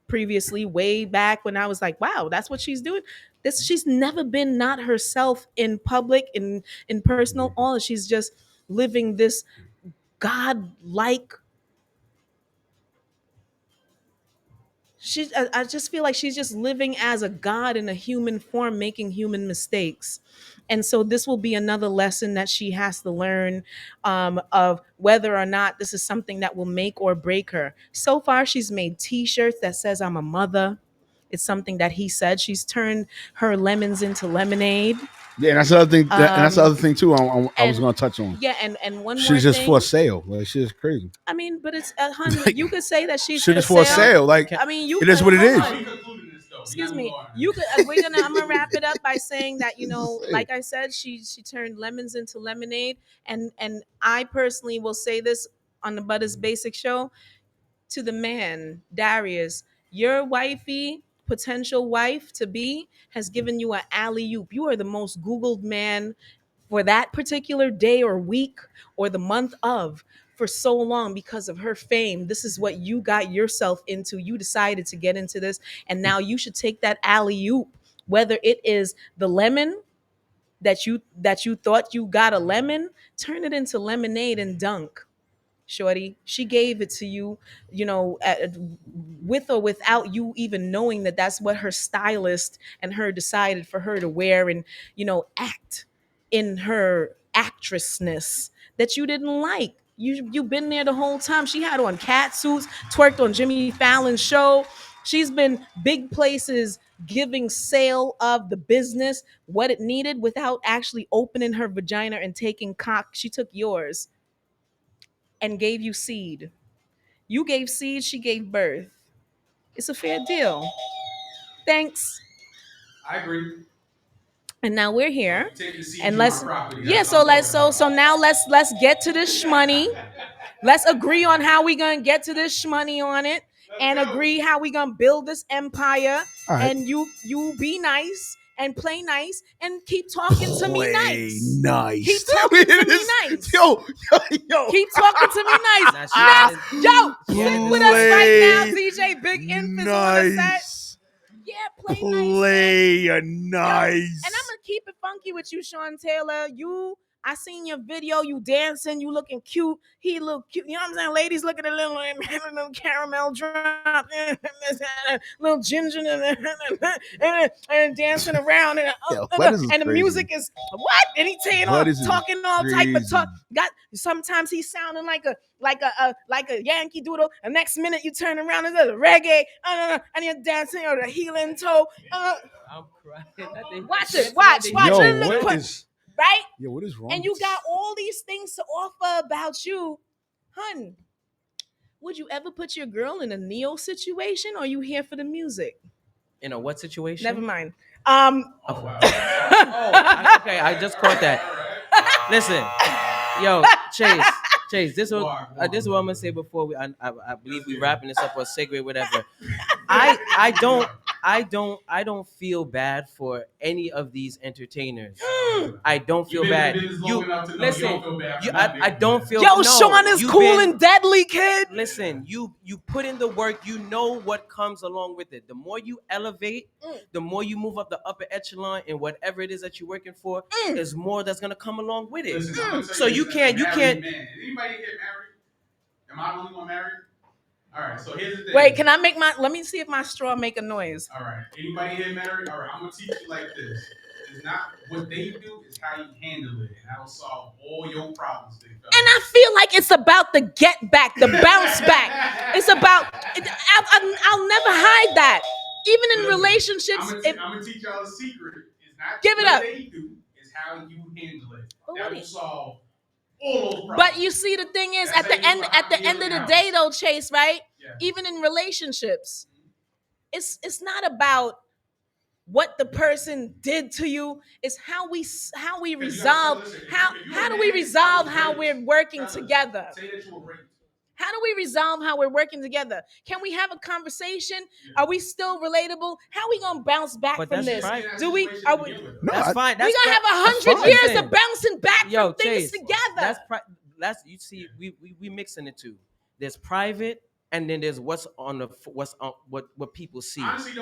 previously, way back when I was like, wow, that's what she's doing. She's never been not herself in public, in personal. All she's just living this God-like. I just feel like she's just living as a god in a human form, making human mistakes. And so this will be another lesson that she has to learn of whether or not this is something that will make or break her. So far, she's made T-shirts that says I'm a mother. It's something that he said. She's turned her lemons into lemonade. Yeah, and that's the other thing. And that's the other thing too. I was and- going to touch on. Yeah, and one more She's just thing. for sale. Like she's crazy. I mean, but it's honey. You could say that she's Shit is for sale. Like I mean, you. it is what it is. Excuse me. You could. I'm gonna wrap it up by saying that like I said, she turned lemons into lemonade, and I personally will say this on the Butters Basic Show to the man, Darius, your wifey, potential wife to be, has given you an alley oop. You are the most Googled man for that particular day or week or the month of for so long because of her fame. This is what you got yourself into. You decided to get into this, and now you should take that alley oop, whether it is the lemon that you thought you got a lemon, turn it into lemonade and dunk. Shorty, she gave it to you, with or without you even knowing that that's what her stylist and her decided for her to wear and act in her actressness that you didn't like. You've been there the whole time. She had on cat suits, twerked on Jimmy Fallon's show. She's been big places giving sale of the business what it needed without actually opening her vagina and taking cock. She took yours and gave you seed. You gave seed, she gave birth. It's a fair deal. Thanks. I agree. And now we're here. And let's let's get to this shmoney. Let's agree on how we gonna get to this shmoney on it, and agree how we gonna build this empire. Right. And you be nice and play nice and keep talking to me nice. Nice. Keep talking to me nice. Yo. Keep talking to me nice. Sit with us right now, DJ Big Infants on the set. Yeah, play nice. And I'm gonna keep it funky with you, Sean Taylor. I seen your video. You dancing. You looking cute. He look cute. You know what I'm saying? Ladies looking at little caramel drop, little ginger, and dancing around. And the music is what? And he talking all type of talk. Sometimes he's sounding like a Yankee Doodle. And next minute you turn around and there's a reggae, and you're dancing or the healing toe. I'm crying. Watch. Yo, what is? Right? Yeah, what is wrong? And you got all these things to offer about you. Hun, would you ever put your girl in a Neo situation, or are you here for the music? In a what situation? Never mind. Okay, I just caught that. Listen, yo, Chase, this is what I'm gonna say before I believe we wrapping this up or segue, whatever. I don't feel bad for any of these entertainers. I don't feel bad. I don't feel. Yo, Sean is cool and deadly, kid. Listen, you put in the work. You know what comes along with it. The more you elevate, the more you move up the upper echelon in whatever it is that you're working for. There's more that's gonna come along with it. So you can't. Did anybody get married? Am I the only one married? All right, so here's the thing. Wait, can I make let me see if my straw make a noise. All right, anybody here married? All right, I'm gonna teach you like this. It's not what they do, it's how you handle it, and that'll solve all your problems. And I feel like it's about the get back, the bounce back. It's about, I'll never hide that. Even in relationships. I'm gonna teach y'all a secret. It's not give it what up. They do, it's how you handle it. That will solve all those problems. But you see, the thing is, at the end of the day, though, Chase, right? Yeah. Even in relationships, it's not about what the person did to you. It's how we resolve. How do we resolve how we're working together? How do we resolve how we're working together? Can we have a conversation? Are we still relatable? How are we gonna bounce back from this? Do we? No, that's fine. We're gonna have 100 years of bouncing back from things together. That's you see, we mixing the two. There's private, and then there's what people see. Honestly,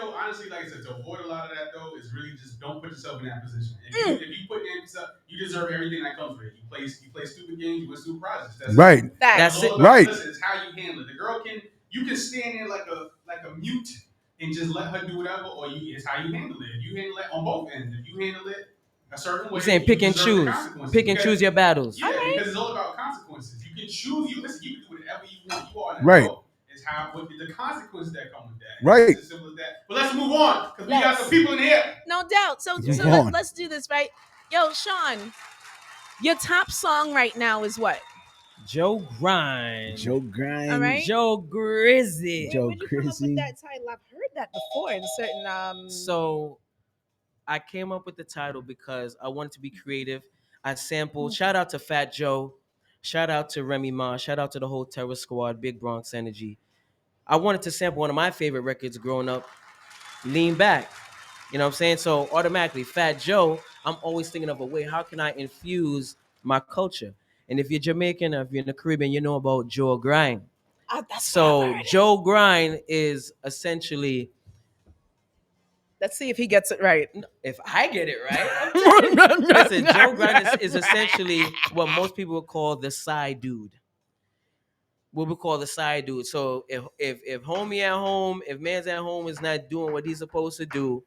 like I said, to avoid a lot of that though, is really just don't put yourself in that position. If you put in yourself, you deserve everything that comes with it. You play stupid games, you win stupid prizes. Right. That's it. Right. Listen, it's how you handle it. The girl you can stand there like a mute and just let her do whatever, or it's how you handle it. If you handle it on both ends, if you handle it a certain way, you're saying pick and choose your battles. Yeah, because it's all about consequences. You can choose. You can do whatever you want. You are an right. adult. It's how what the consequences that come with that. Right. It's as simple as that. But let's move on because we got some people in here. No doubt. So Move on. let's do this, right? Yo, Sean, your top song right now is what? Joe Grind. Joe Grind. All right. Joe Grizzy. Joe Where'd you come up Grizzy. with that title? I've heard that before in certain So I came up with the title because I wanted to be creative. I sampled. Shout out to Fat Joe. Shout out to Remy Ma. Shout out to the whole Terror Squad, Big Bronx Energy. I wanted to sample one of my favorite records growing up, Lean Back. You know what I'm saying? So automatically, Fat Joe, I'm always thinking of a way, how can I infuse my culture? And if you're Jamaican or if you're in the Caribbean, you know about Joe Grind. So Joe Grind is essentially, Let's see if he gets it right. if I get it right, listen, Joe Grind is essentially what most people would call the side dude. What we call the side dude. So if homie at home, if man's at home is not doing what he's supposed to do,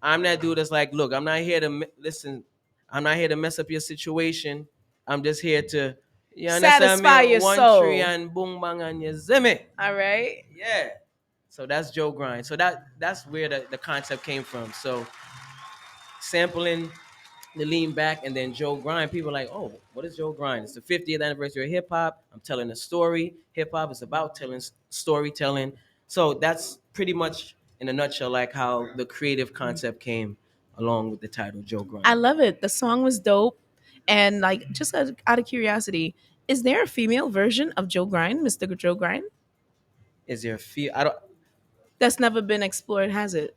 I'm that dude that's like, look, I'm not here to listen. I'm not here to mess up your situation. I'm just here to Satisfy your one soul. tree and boom bang and you zimmy. All right. Yeah. So that's Joe Grind. So that's where the concept came from. So sampling the Lean Back and then Joe Grind. People are like, oh, what is Joe Grind? It's the 50th anniversary of hip hop. I'm telling a story. Hip hop is about telling storytelling. So that's pretty much in a nutshell like how the creative concept came along with the title Joe Grind. I love it. The song was dope. And like, just out of curiosity, is there a female version of Joe Grind, Mr. Joe Grind? Is there a feel? I don't. That's never been explored, has it?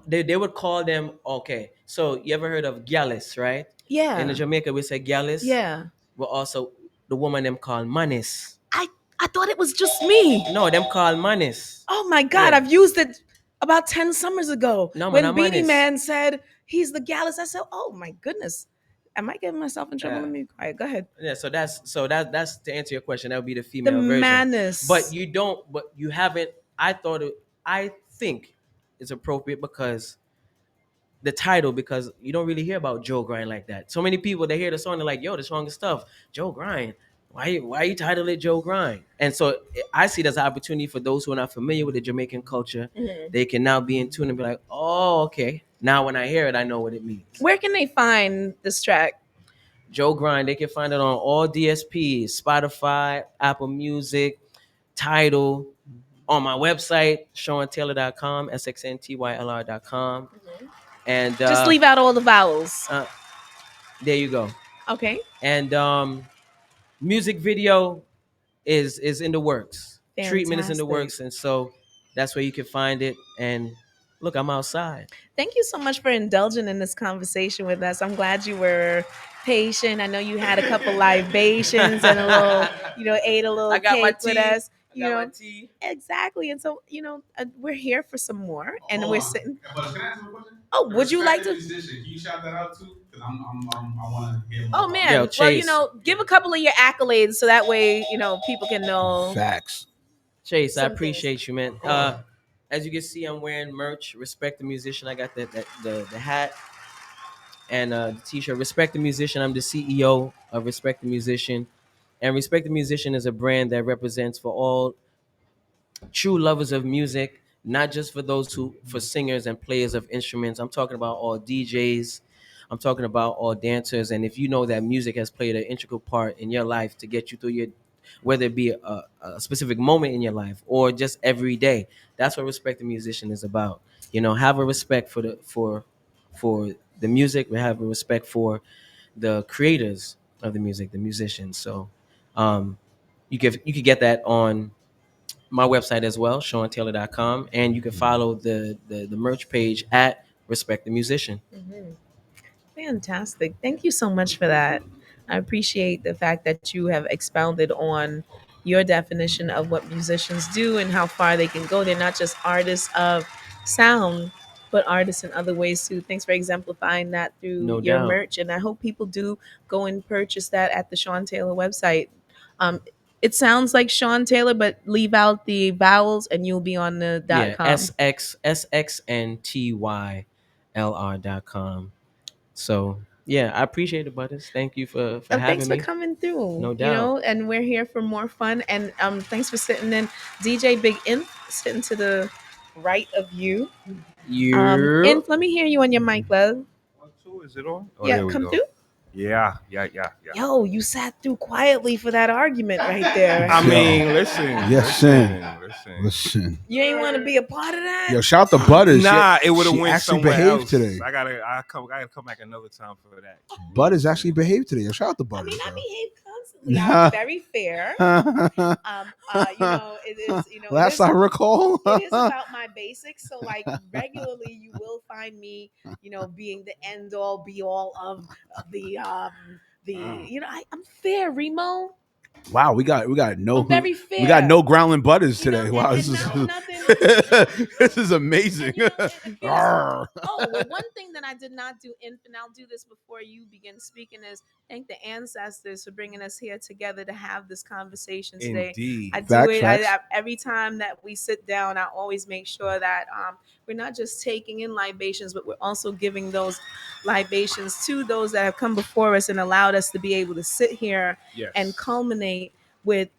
They would call them, okay. So you ever heard of Gallus, right? Yeah. In Jamaica we say Gallus. Yeah. But also the woman them called Manis. I thought it was just me. No, them called Manis. Oh my God, Yeah. I've used it about 10 summers ago. No, when man, I'm Beanie honest. Man said he's the Gallus, I said, oh my goodness. Am I getting myself in trouble? Yeah. Let me be quiet. Go ahead. Yeah, so that's to answer your question, that would be the female The version. madness. But you haven't. I think it's appropriate because the title, because you don't really hear about Joe Grind like that. So many people, they hear the song, they're like, yo, the song is stuff. Joe Grind. Why you title it Joe Grind? And so I see it as an opportunity for those who are not familiar with the Jamaican culture. Mhm. They can now be in tune and be like, oh, okay. Now when I hear it, I know what it means. Where can they find this track? Joe Grind, they can find it on all DSPs, Spotify, Apple Music, Tidal, on my website, SeanTaylor.com, SXNTYLR.com. And Just leave out all the vowels. there you go. Okay. And music video is in the works. Treatment is in the Fantastic. works, and so that's where you can find it. And look, I'm outside. Thank you so much for indulging in this conversation with us. I'm glad you were patient. I know you had a couple libations and a little, ate a little I got my cake with tea. us. I got my tea. Exactly. And so, we're here for some more, and we're sitting. But can I ask you a question? Oh, would you like to? Musician, can you shout that out too? Because I want to hear more. Oh about man, Yo, well, Chase. give a couple of your accolades so that way, people can know. Facts. Chase, I Some appreciate you, man. As you can see, I'm wearing merch. Respect the musician. I got the hat and the t-shirt. Respect the musician. I'm the CEO of Respect the Musician, and Respect the Musician is a brand that represents for all true lovers of music, not just for for singers and players of instruments. I'm talking about all DJs. I'm talking about all dancers. And if you know that music has played an integral part in your life to get you through whether it be a specific moment in your life or just every day, that's what Respect the Musician is about. Have a respect for the music. We have a respect for the creators of the music, the musicians. So you could get that on my website as well, SeanTaylor.com, and you can follow the merch page at Respect the Musician. Mhm. Fantastic. Thank you so much for that. I appreciate the fact that you have expounded on your definition of what musicians do and how far they can go. They're not just artists of sound, but artists in other ways too. Thanks for exemplifying that through No your doubt. merch. And I hope people do go and purchase that at the Sean Taylor website. It sounds like Sean Taylor, but leave out the vowels and you'll be on the .com. SXNTYLR.com. So Yeah, I appreciate it, Butters. Thank you for having Thanks for me. coming through. No You doubt. know, and we're here for more fun. And thanks for sitting in. DJ Big Inf sitting to the right of you. Yeah. Inf, let me hear you on your mic, love. Is it on? Oh, Yeah, there we come go. through. Yeah. Yo, you sat through quietly for that argument right there. I mean, listen. Listen. You ain't want to be a part of that? Yo, shout out to Butters. Nah, it would have She went actually somewhere behaved else. today. I gotta come back another time for that. Butters actually behaved today. Yo, shout out to I Butters. mean, I behave constantly. I'm very fair. You know, it is, you know, Last I recall. it is about my basics. So like regularly you will find me, you know, being the end all be all of the you know, I'm fair, REEMO. Wow, we got no I'm very fair. we got no growling Butters today. You know, Wow, and this is nothing. this is amazing. And, you know, well, one thing that I did not do, and I'll do this before you begin speaking, is thank the ancestors for bringing us here together to have this conversation today. Indeed. I do Facts, it facts. every time that we sit down. I always make sure that we're not just taking in libations, but we're also giving those libations to those that have come before us and allowed us to be able to sit here and culminate with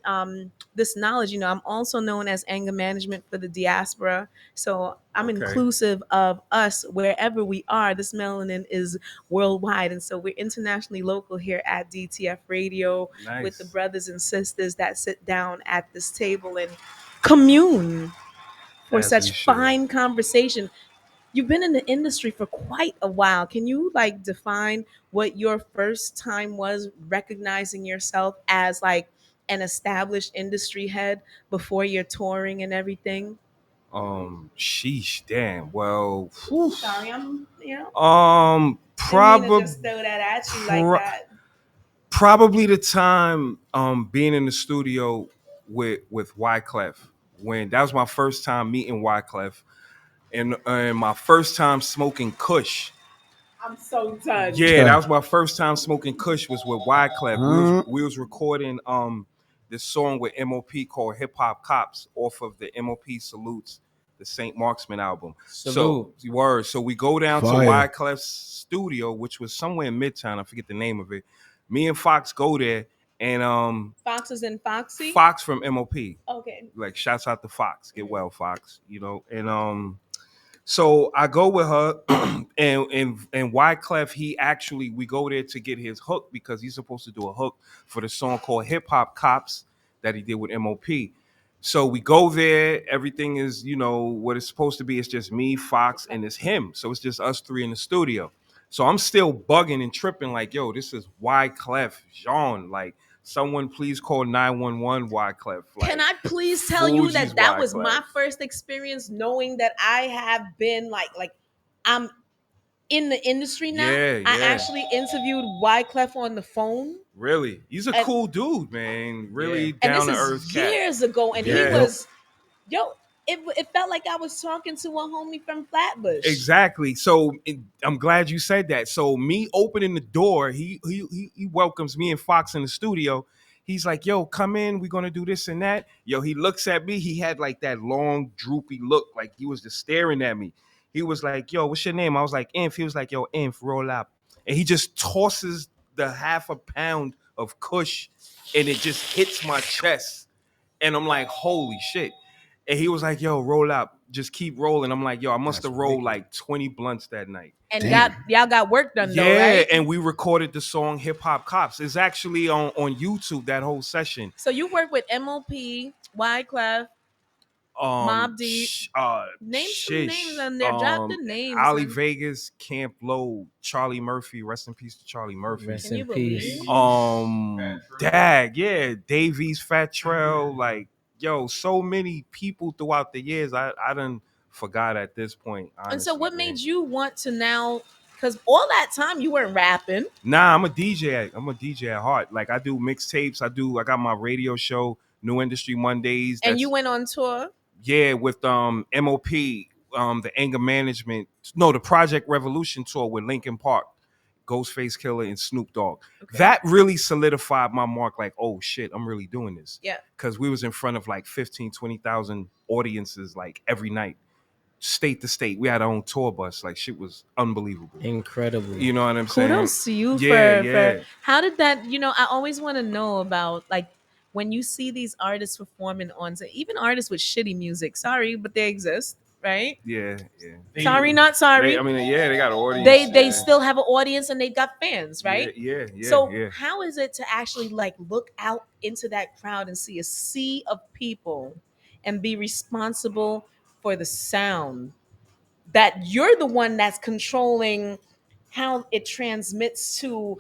this knowledge. You know, I'm also known as anger management for the diaspora. So I'm inclusive of us wherever we are. This melanin is worldwide. And so we're internationally local here at DTF Radio with the brothers and sisters that sit down at this table and commune for such fine conversation. You've been in the industry for quite a while. Can you like define what your first time was recognizing yourself as like an established industry head before you're touring and everything? Sheesh, damn. Well, Sorry, I'm probably just throw that at you like that. Probably the time being in the studio with Wyclef, when that was my first time meeting Wyclef, and my first time smoking Kush. I'm so done. Yeah, that was my first time smoking Kush was with Wyclef. We was recording this song with MOP called Hip Hop Cops off of the MOP Salutes, the St. Marksman album. Salute. So we go down to Wyclef's studio, which was somewhere in Midtown. I forget the name of it. Me and Fox go there, and Fox is in Foxy? Fox from MOP. Okay. Like, shouts out to Fox. Get well, Fox. You know, and so I go with her, and Wyclef, we go there to get his hook because he's supposed to do a hook for the song called Hip Hop Cops that he did with MOP. So we go there, everything is, you know, what it's supposed to be. It's just me, Fox, and it's him. So it's just us three in the studio. So I'm still bugging and tripping like, yo, this is Wyclef Jean. Like, someone please call 911 Wyclef. Like, can I please tell you Fuji's that was Wyclef. my first experience knowing that I have been like I'm in the industry now. Yeah. I actually interviewed Wyclef on the phone. Really? He's a cool dude, man. Really And down this to earth is cat. years ago, and he was, it felt like I was talking to a homie from Flatbush. Exactly. So I'm glad you said that. So me opening the door, he welcomes me and Fox in the studio. He's like, yo, come in. We're going to do this and that. Yo, he looks at me. He had like that long, droopy look, like he was just staring at me. He was like, yo, what's your name? I was like, Inf. He was like, yo, Inf, roll up. And he just tosses the half a pound of Kush, and it just hits my chest. And I'm like, holy shit. And he was like, yo, roll up. Just keep rolling. I'm like, yo, I must have rolled like 20 blunts that night. And y'all got work done though, Yeah, right? and we recorded the song Hip Hop Cops. It's actually on YouTube, that whole session. So you work with MOP, Wyclef, Mobb Deep. Name some names on there. Drop the names. Ali Vegas, Camp Low, Charlie Murphy. Rest in peace to Charlie Murphy. Rest Can in you peace. believe? Dag, yeah, Davies, Fat Trail, like, yo, so many people throughout the years. I done forgot at this point. Honestly, And so what made you want to now, because all that time you weren't rapping. Nah, I'm a DJ. I'm a DJ at heart. Like, I do mixtapes. I got my radio show, New Industry Mondays. And you went on tour? Yeah, with MOP, the Anger Management. No, the Project Revolution tour with Linkin Park, Ghostface Killer, and Snoop Dogg. Okay. That really solidified my mark. Like, oh shit, I'm really doing this. Yeah. Because we was in front of like 15, 20,000 audiences like every night. state to state. We had our own tour bus. Like shit was unbelievable. Incredible. You know what I'm saying? Kudos to you Yeah, for how did that, I always want to know about like when you see these artists performing on even artists with shitty music. Sorry, but they exist, right? Yeah. Sorry, not sorry. They got an audience. They still have an audience and they got fans, right? Yeah. So how is it to actually like look out into that crowd and see a sea of people and be responsible for the sound that you're the one that's controlling how it transmits to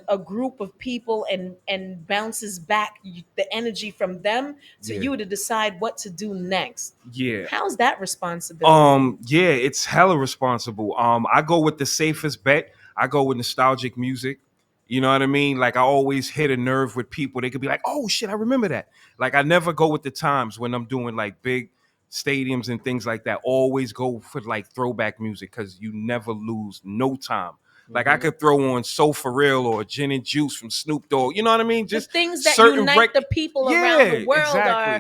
a group of people and bounces back the energy from them to you to decide what to do next? Yeah. How's that responsibility? Yeah, it's hella responsible. I go with the safest bet. I go with nostalgic music. You know what I mean? Like I always hit a nerve with people. They could be like, "Oh shit, I remember that." Like I never go with the times when I'm doing like big stadiums and things like that. Always go for like throwback music because you never lose no time. Like I could throw on Soul for Real or Gin and Juice from Snoop Dogg. You know what I mean? Just the things that certain unite the people around the world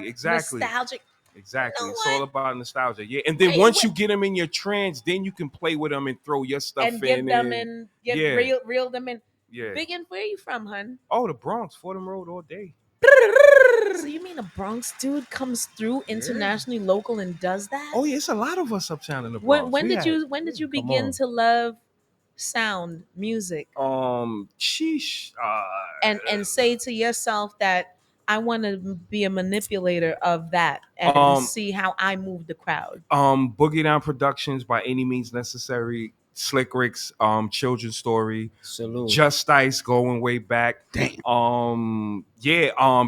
exactly. are nostalgic. Exactly. You know It's what? all about nostalgia. Yeah. And then once you get them in your trance, then you can play with them and throw your stuff And in. give them and reel them in. Yeah. Big in, where are you from, hun? Oh, the Bronx, Fordham Road all day. So you mean a Bronx dude comes through internationally, local, and does that? Oh yeah, it's a lot of us uptown in the Bronx. When did you begin to love sound music? Sheesh. And say to yourself that I want to be a manipulator of that and see how I move the crowd. Boogie Down Productions, By Any Means Necessary, Slick Rick's Children's Story, Salute. Just Ice going way back. Damn.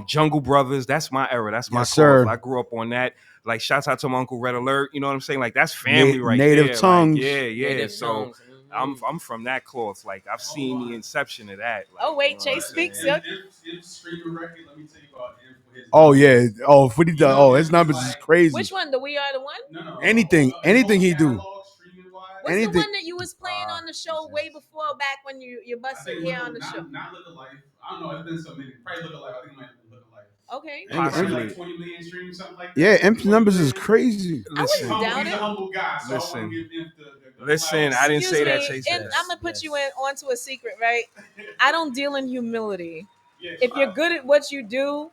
Jungle Brothers, that's my era. That's my Yes, cause. sir. I grew up on that. Like shouts out to my Uncle Red Alert. You know what I'm saying? Like that's family right Native there. tongues. Like, yeah. Native So tongues. I'm from that cloth. Like I've seen the inception of that. Like, Oh wait, you know Chase what I'm speaks. saying? Yep. If streaming record, let me tell you about him for his Oh numbers. yeah. Oh, if we did. Oh, his numbers is crazy. Which one? The We Are the One? No. Anything he do. Catalog, streaming wise. What's Anything. the one that you was playing on the show way before back when you I busted think here on the show? not Look Alive. I don't know. It's been so many. Probably Look Alive. I think it might have been Look Alive. Okay. Possibly. Like 20 million streams, something like that. Yeah, Imp's numbers is crazy. Listen, I wouldn't doubt He's it. a humble guy, so I Listen. want to give him the Listen, flowers. I didn't say that, Excuse Chase. me, and I'm gonna put you onto a secret, right? I don't deal in humility. Yes, If you're good at what you do,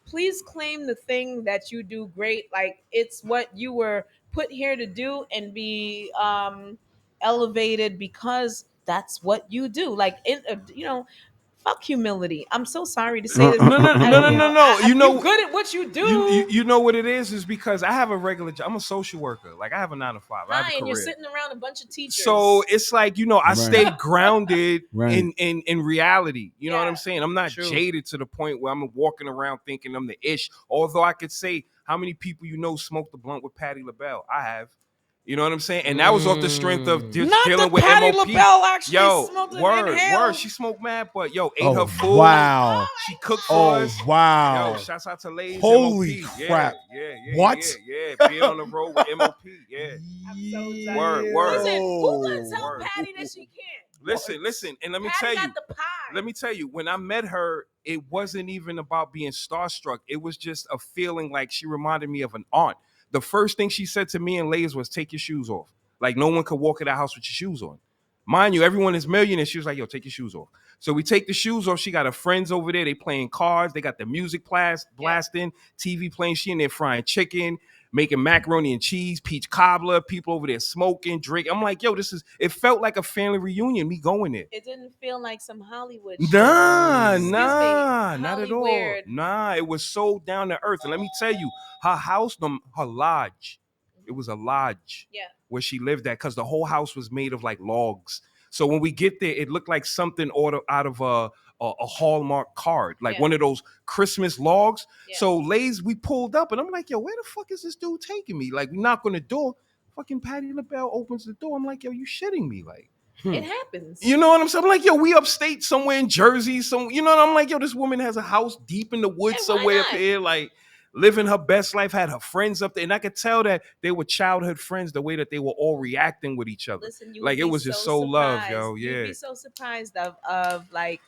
please claim the thing that you do great. Like it's what you were put here to do and be elevated because that's what you do. Like fuck humility. I'm so sorry to say this. No. You know, good at what you do. You know what it is because I have a regular job. I'm a social worker. Like I have a 9 to 5. I have a and career. you're sitting around a bunch of teachers. So it's like, I stay grounded Right. in reality. You know what I'm saying? I'm not True. jaded to the point where I'm walking around thinking I'm the ish. Although I could say how many people smoked the blunt with Patti LaBelle. I have. You know what I'm saying? And that was off the strength of just Not dealing that with Patti MOP. LaBelle actually smoked and word. inhaled. She smoked mad, but ate Oh, her food. wow. She cooked for us. Wow. Yo, shouts out to Lays Holy MOP. crap. Yeah. What? Yeah. Being on the road with MOP. Yeah. So Word. listen, who gonna tell Word. Patty that she can't? Listen, and let me Patty tell you. got the pie. Let me tell you, when I met her, it wasn't even about being starstruck. It was just a feeling like she reminded me of an aunt. The first thing she said to me and Lays was, "Take your shoes off." Like no one could walk in the house with your shoes on. Mind you, everyone is millionaires. She was like, "Yo, take your shoes off." So we take the shoes off. She got her friends over there. They playing cards. They got the music blasting, TV playing. She in there frying chicken, making macaroni and cheese, peach cobbler. People over there smoking, drinking. I'm like, yo, it felt like a family reunion, me going there. It didn't feel like some Hollywood shit. Nah, Excuse me, not at all. Hollywood. Nah, it was so down to earth. And let me tell you, her house, her lodge, it was a lodge where she lived at because the whole house was made of like logs. So when we get there, it looked like something out of a Hallmark card, like one of those Christmas logs. Yeah. So Lays, we pulled up and I'm like, yo, where the fuck is this dude taking me? Like, we knock on the door, fucking Patti LaBelle opens the door. I'm like, yo, you shitting me? Like, it happens. You know what I'm saying? I'm like, yo, we upstate somewhere in Jersey. You know what I'm like, yo, this woman has a house deep in the woods somewhere up here, like living her best life, had her friends up there. And I could tell that they were childhood friends, the way that they were all reacting with each other. Listen, like it was just so love, yo. Yeah. You'd be so surprised of like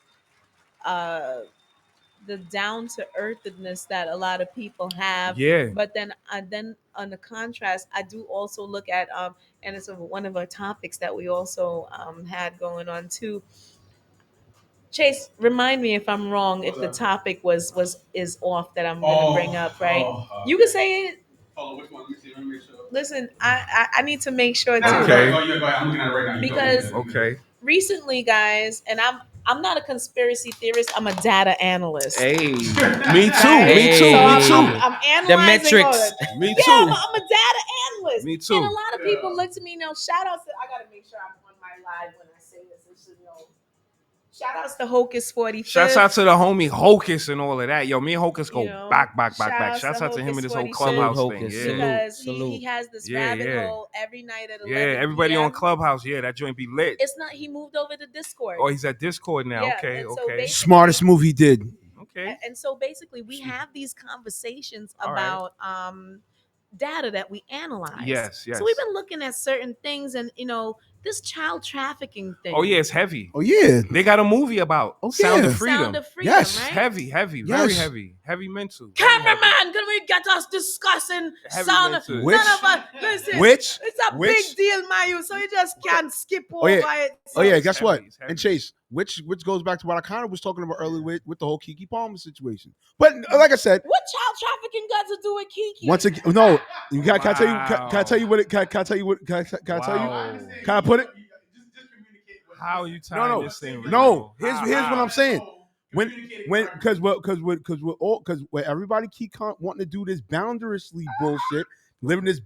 the down to earthedness that a lot of people have. Yeah. But then on the contrast, I do also look at and it's one of our topics that we also had going on too. Chase, remind me if I'm wrong. If the topic is off that I'm going to bring up, right? You can say it. Oh, which one? Let me see. Let me make sure. Listen, I need to make sure too. Okay. Oh, yeah, go ahead. I'm looking at it right now. Because Okay. recently, guys, and I'm not a conspiracy theorist. I'm a data analyst. Hey. Me too. Right? Me too. So Me too. I'm analyzing The metrics. all that. Me Yeah, too. I'm a data analyst. Me too. And a lot of people look to me now. Shout outs to, I gotta make sure I'm on my live when I say this. It should know. Shout outs to Hocus 45. Shouts out to the homie Hocus and all of that. Yo, me and Hocus go You know, back. shout Shouts outs out to to him and his whole Hocus clubhouse 46. thing. Salute, Yeah. because he has this Yeah, rabbit yeah. hole every night at 11 Yeah, everybody PM. on Clubhouse. Yeah, that joint be lit. It's not. He moved over to Discord. Oh, he's at Discord now. Yeah, Okay, and so okay. basically- Smartest move he did. Okay. And so basically, we have these conversations All right. about data that we analyze. Yes, yes. So we've been looking at certain things, and this child trafficking thing. Oh yeah, it's heavy. Oh yeah. They got a movie about Sound yeah. of Freedom. Sound of Freedom, Yes. right? Heavy, very Yes. heavy mental. Very Cameraman, can we get us discussing Heavy Sound of mental. Which- None of us. Listen, Which? it's a Which- big deal, Mayu. So you just can't skip over Oh yeah. it. Oh yeah. It's Guess heavy, what? it's heavy. And Chase, which goes back to what I kind of was talking about earlier with the whole Keke Palmer situation. But like I said, What child trafficking got to do with Keke? once again, no. Can I tell you? Wow. Can I tell you what? Can I tell you what? Can I tell Wow. you? Can I put it? How are you tying No. this thing? No. Remo? Here's what How? I'm saying. Because everybody keep wanting to do this boundariously bullshit, living this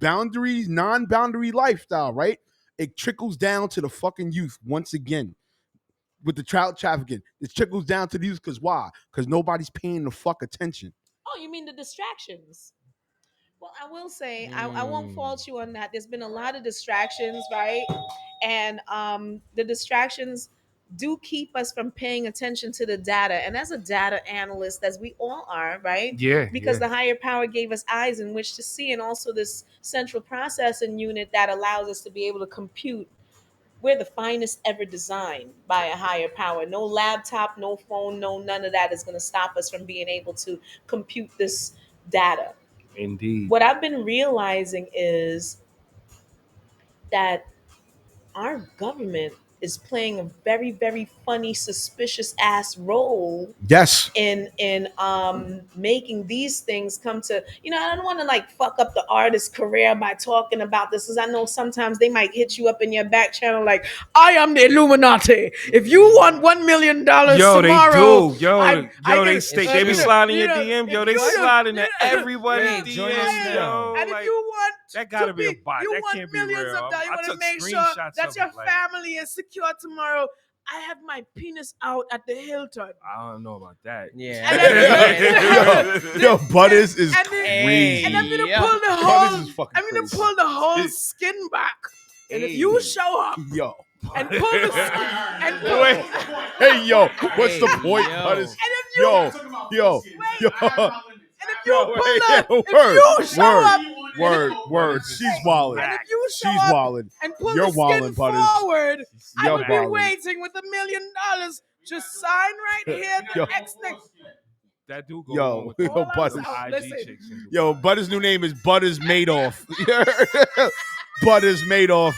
non-boundary lifestyle, right? It trickles down to the fucking youth once again. With the child trafficking, it trickles down to the youth because why? Because nobody's paying the fuck attention. Oh, you mean the distractions? Well, I will say I won't fault you on that. There's been a lot of distractions, right? And the distractions do keep us from paying attention to the data. And as a data analyst, as we all are, right? Yeah. Because the higher power gave us eyes in which to see, and also this central processing unit that allows us to be able to compute. We're the finest ever designed by a higher power. No laptop, no phone, no none of that is going to stop us from being able to compute this data. Indeed. What I've been realizing is that our government is playing a very, very funny, suspicious ass role Yes. in making these things come to, I don't want to like fuck up the artist's career by talking about this, because I know sometimes they might hit you up in your back channel like, I am the Illuminati. If you want $1 million Yo, tomorrow, they do. They be sliding your you know, DM. Yo, if they you wanna- sliding to everybody Yeah, join DM. us yeah. Yo, And like, if you want that gotta to be a bot. you That want can't be millions real. of dollars. You I want to took make sure screenshots that of your it, like- family is secure tomorrow. I have my penis out at the Hilton. I don't know about that. Yeah. Yo, Butters is and crazy. And I'm gonna Yeah. pull the Butters whole. is fucking I'm gonna crazy. pull the whole skin back. And if you show up Yo. and pull the skin, and pull, Wait. Hey, yo. What's the Hey, point, yo. Butters? and if you Yo. and if you pull up, if Word. you show up, Word. She's wildin'. and if you show She's up wildin'. and pull You're the skin wildin', Butters. forward, I You're will be wildin'. waiting with $1 million. Just sign right here. The Yo. X next. That do go Yo, on with yo, all Butters. IG Listen. chicks in Dubai. Yo, Butters' new name is Butters Madoff. Butters Madoff.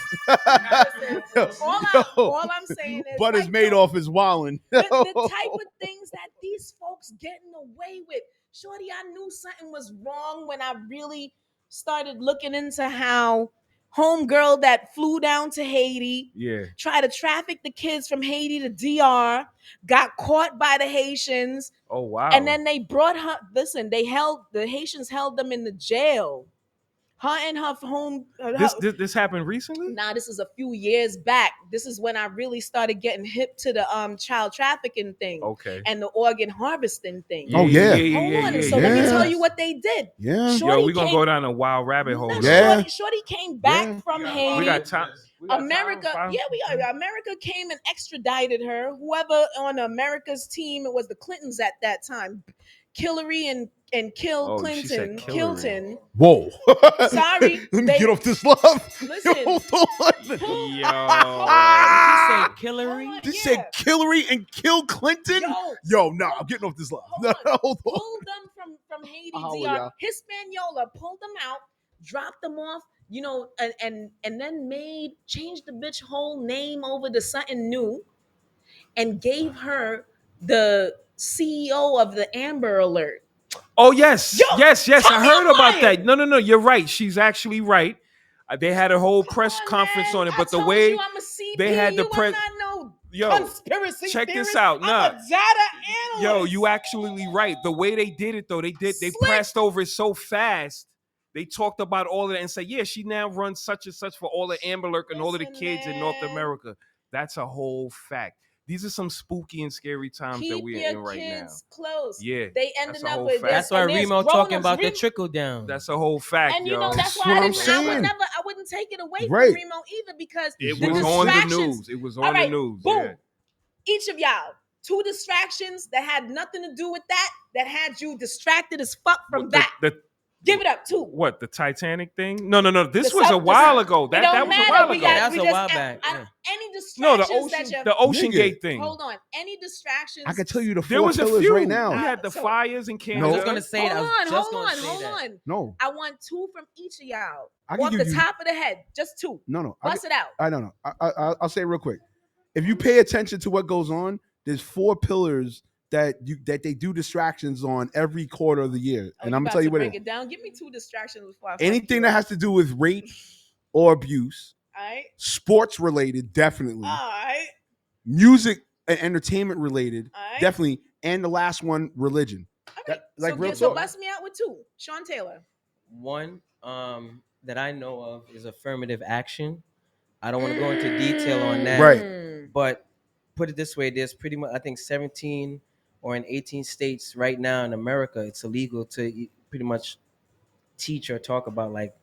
All I'm saying is Butters like, Madoff is wildin'. the type of things that these folks getting away with. Shorty, I knew something was wrong when I really started looking into how homegirl that flew down to Haiti, Yeah. tried to traffic the kids from Haiti to DR, got caught by the Haitians, Oh wow. and then they brought her. Listen, the Haitians held them in the jail. Her and her home. This happened recently? Nah, this is a few years back. This is when I really started getting hip to the child trafficking thing Okay. and the organ harvesting thing. Oh, yeah. Hold on. So let me tell you what they did. Yeah. Shorty Yo, we gonna came- go down a wild rabbit hole. Nah, though. Yeah. Shorty came back Yeah. from Haiti. We got time. We got America, time? yeah, we are. America came and extradited her. Whoever on America's team, it was the Clintons at that time. Hillary and and kill Oh, she said Clinton, Hillary. Kilton. Whoa. Sorry, Let me get off this love. Listen. Hold on. Did she say Hillary? Did you say Hillary and kill Clinton? Yo, nah, I'm getting off this love. Hold on. Pulled them from Haiti, How old DR, y'all? Hispaniola, pulled them out, dropped them off, you know, and then changed the bitch whole name over to something new, and gave her the CEO of the Amber Alert. Oh yes, yes. I heard about lying. that. No. You're right. She's actually right. They had a whole press conference on it, but the way I'm a CP, they had the press. No conspiracy check theorist. this out. I'm Nah, a data analyst. yo, you actually right. The way they did it though, they pressed over it so fast. They talked about all of it and said, yeah, she now runs such and such for all the Amber Alert and all of the kids in North America. That's a whole fact. These are some spooky and scary times that we're in right now. Close. Yeah, They ended up with fact. That's why Remo talking about the trickle down. That's a whole fact, and you yo. know that's That's why what I I'm saying. I wouldn't take it away Right. from Remo either, because It the was on the distractions. news. It was on All right, the news. boom. Yeah. Each of y'all, 2 distractions that had nothing to do with that had you distracted as fuck from that. Give it up, 2. What, the Titanic thing? No. This The was a sub- while ago. It That don't was a matter. while We ago. got- That's we a just- while back. Any No, distractions the Ocean Nigga. Gate thing. Hold on. Any distractions? I can tell you the There 4 was a pillars few. right now. We had the So- fires in Canada. I was just gonna say Hold that. on, hold on. No. I want 2 from each of y'all. I can Off give the you- top of the head. Just 2. No. Bust it out. I don't know. I'll say it real quick. If you pay attention to what goes on, there's 4 pillars that they do distractions on every quarter of the year. And I'm gonna tell you what break it is. it down. Give me 2 distractions before I Anything that has to do with rape or abuse, All right. sports related, definitely. All right. Music and entertainment related, All right. definitely. And the last one, religion. So bust me out with 2. Sean Taylor. One that I know of is affirmative action. I don't want to go into detail on that. Right. But put it this way, there's pretty much, I think, 17 or in 18 states right now in America, it's illegal to pretty much teach or talk about, like,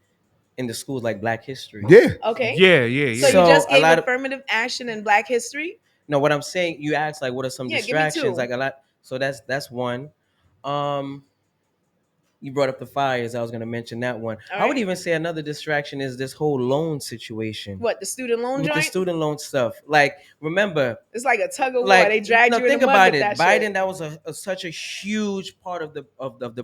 in the schools, like Black history. Yeah. Okay. Yeah. So you just gave affirmative action in Black history? No, what I'm saying, you asked, like, what are some Yeah, give me distractions? 2. Like a lot. So that's one. You brought up the fires. I was going to mention that one. All I would right. even say another distraction is this whole loan situation. What, the student loan With joint? the student loan stuff. Like, remember, It's like a tug of war. like, They dragged you in think the mud about with it. that Biden, shit. that was such a huge part of the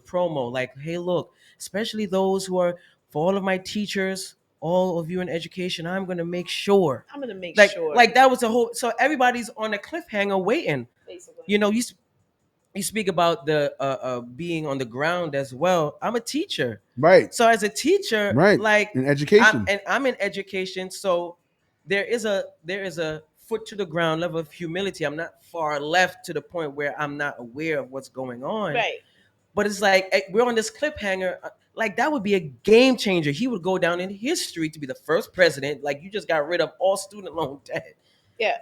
promo. Like, hey, look, especially those who are, for all of my teachers, all of you in education, I'm going to make sure. I'm going to make Like, sure. like that was a whole. So everybody's on a cliffhanger waiting. Basically. You know, you speak about the being on the ground as well. I'm a teacher, Right. so as a teacher, Right. like In education. I'm in education, so there is a foot to the ground level of humility. I'm not far left to the point where I'm not aware of what's going on. Right. But it's like we're on this cliffhanger. Like, that would be a game changer. He would go down in history to be the first president. Like, you just got rid of all student loan debt. Yeah.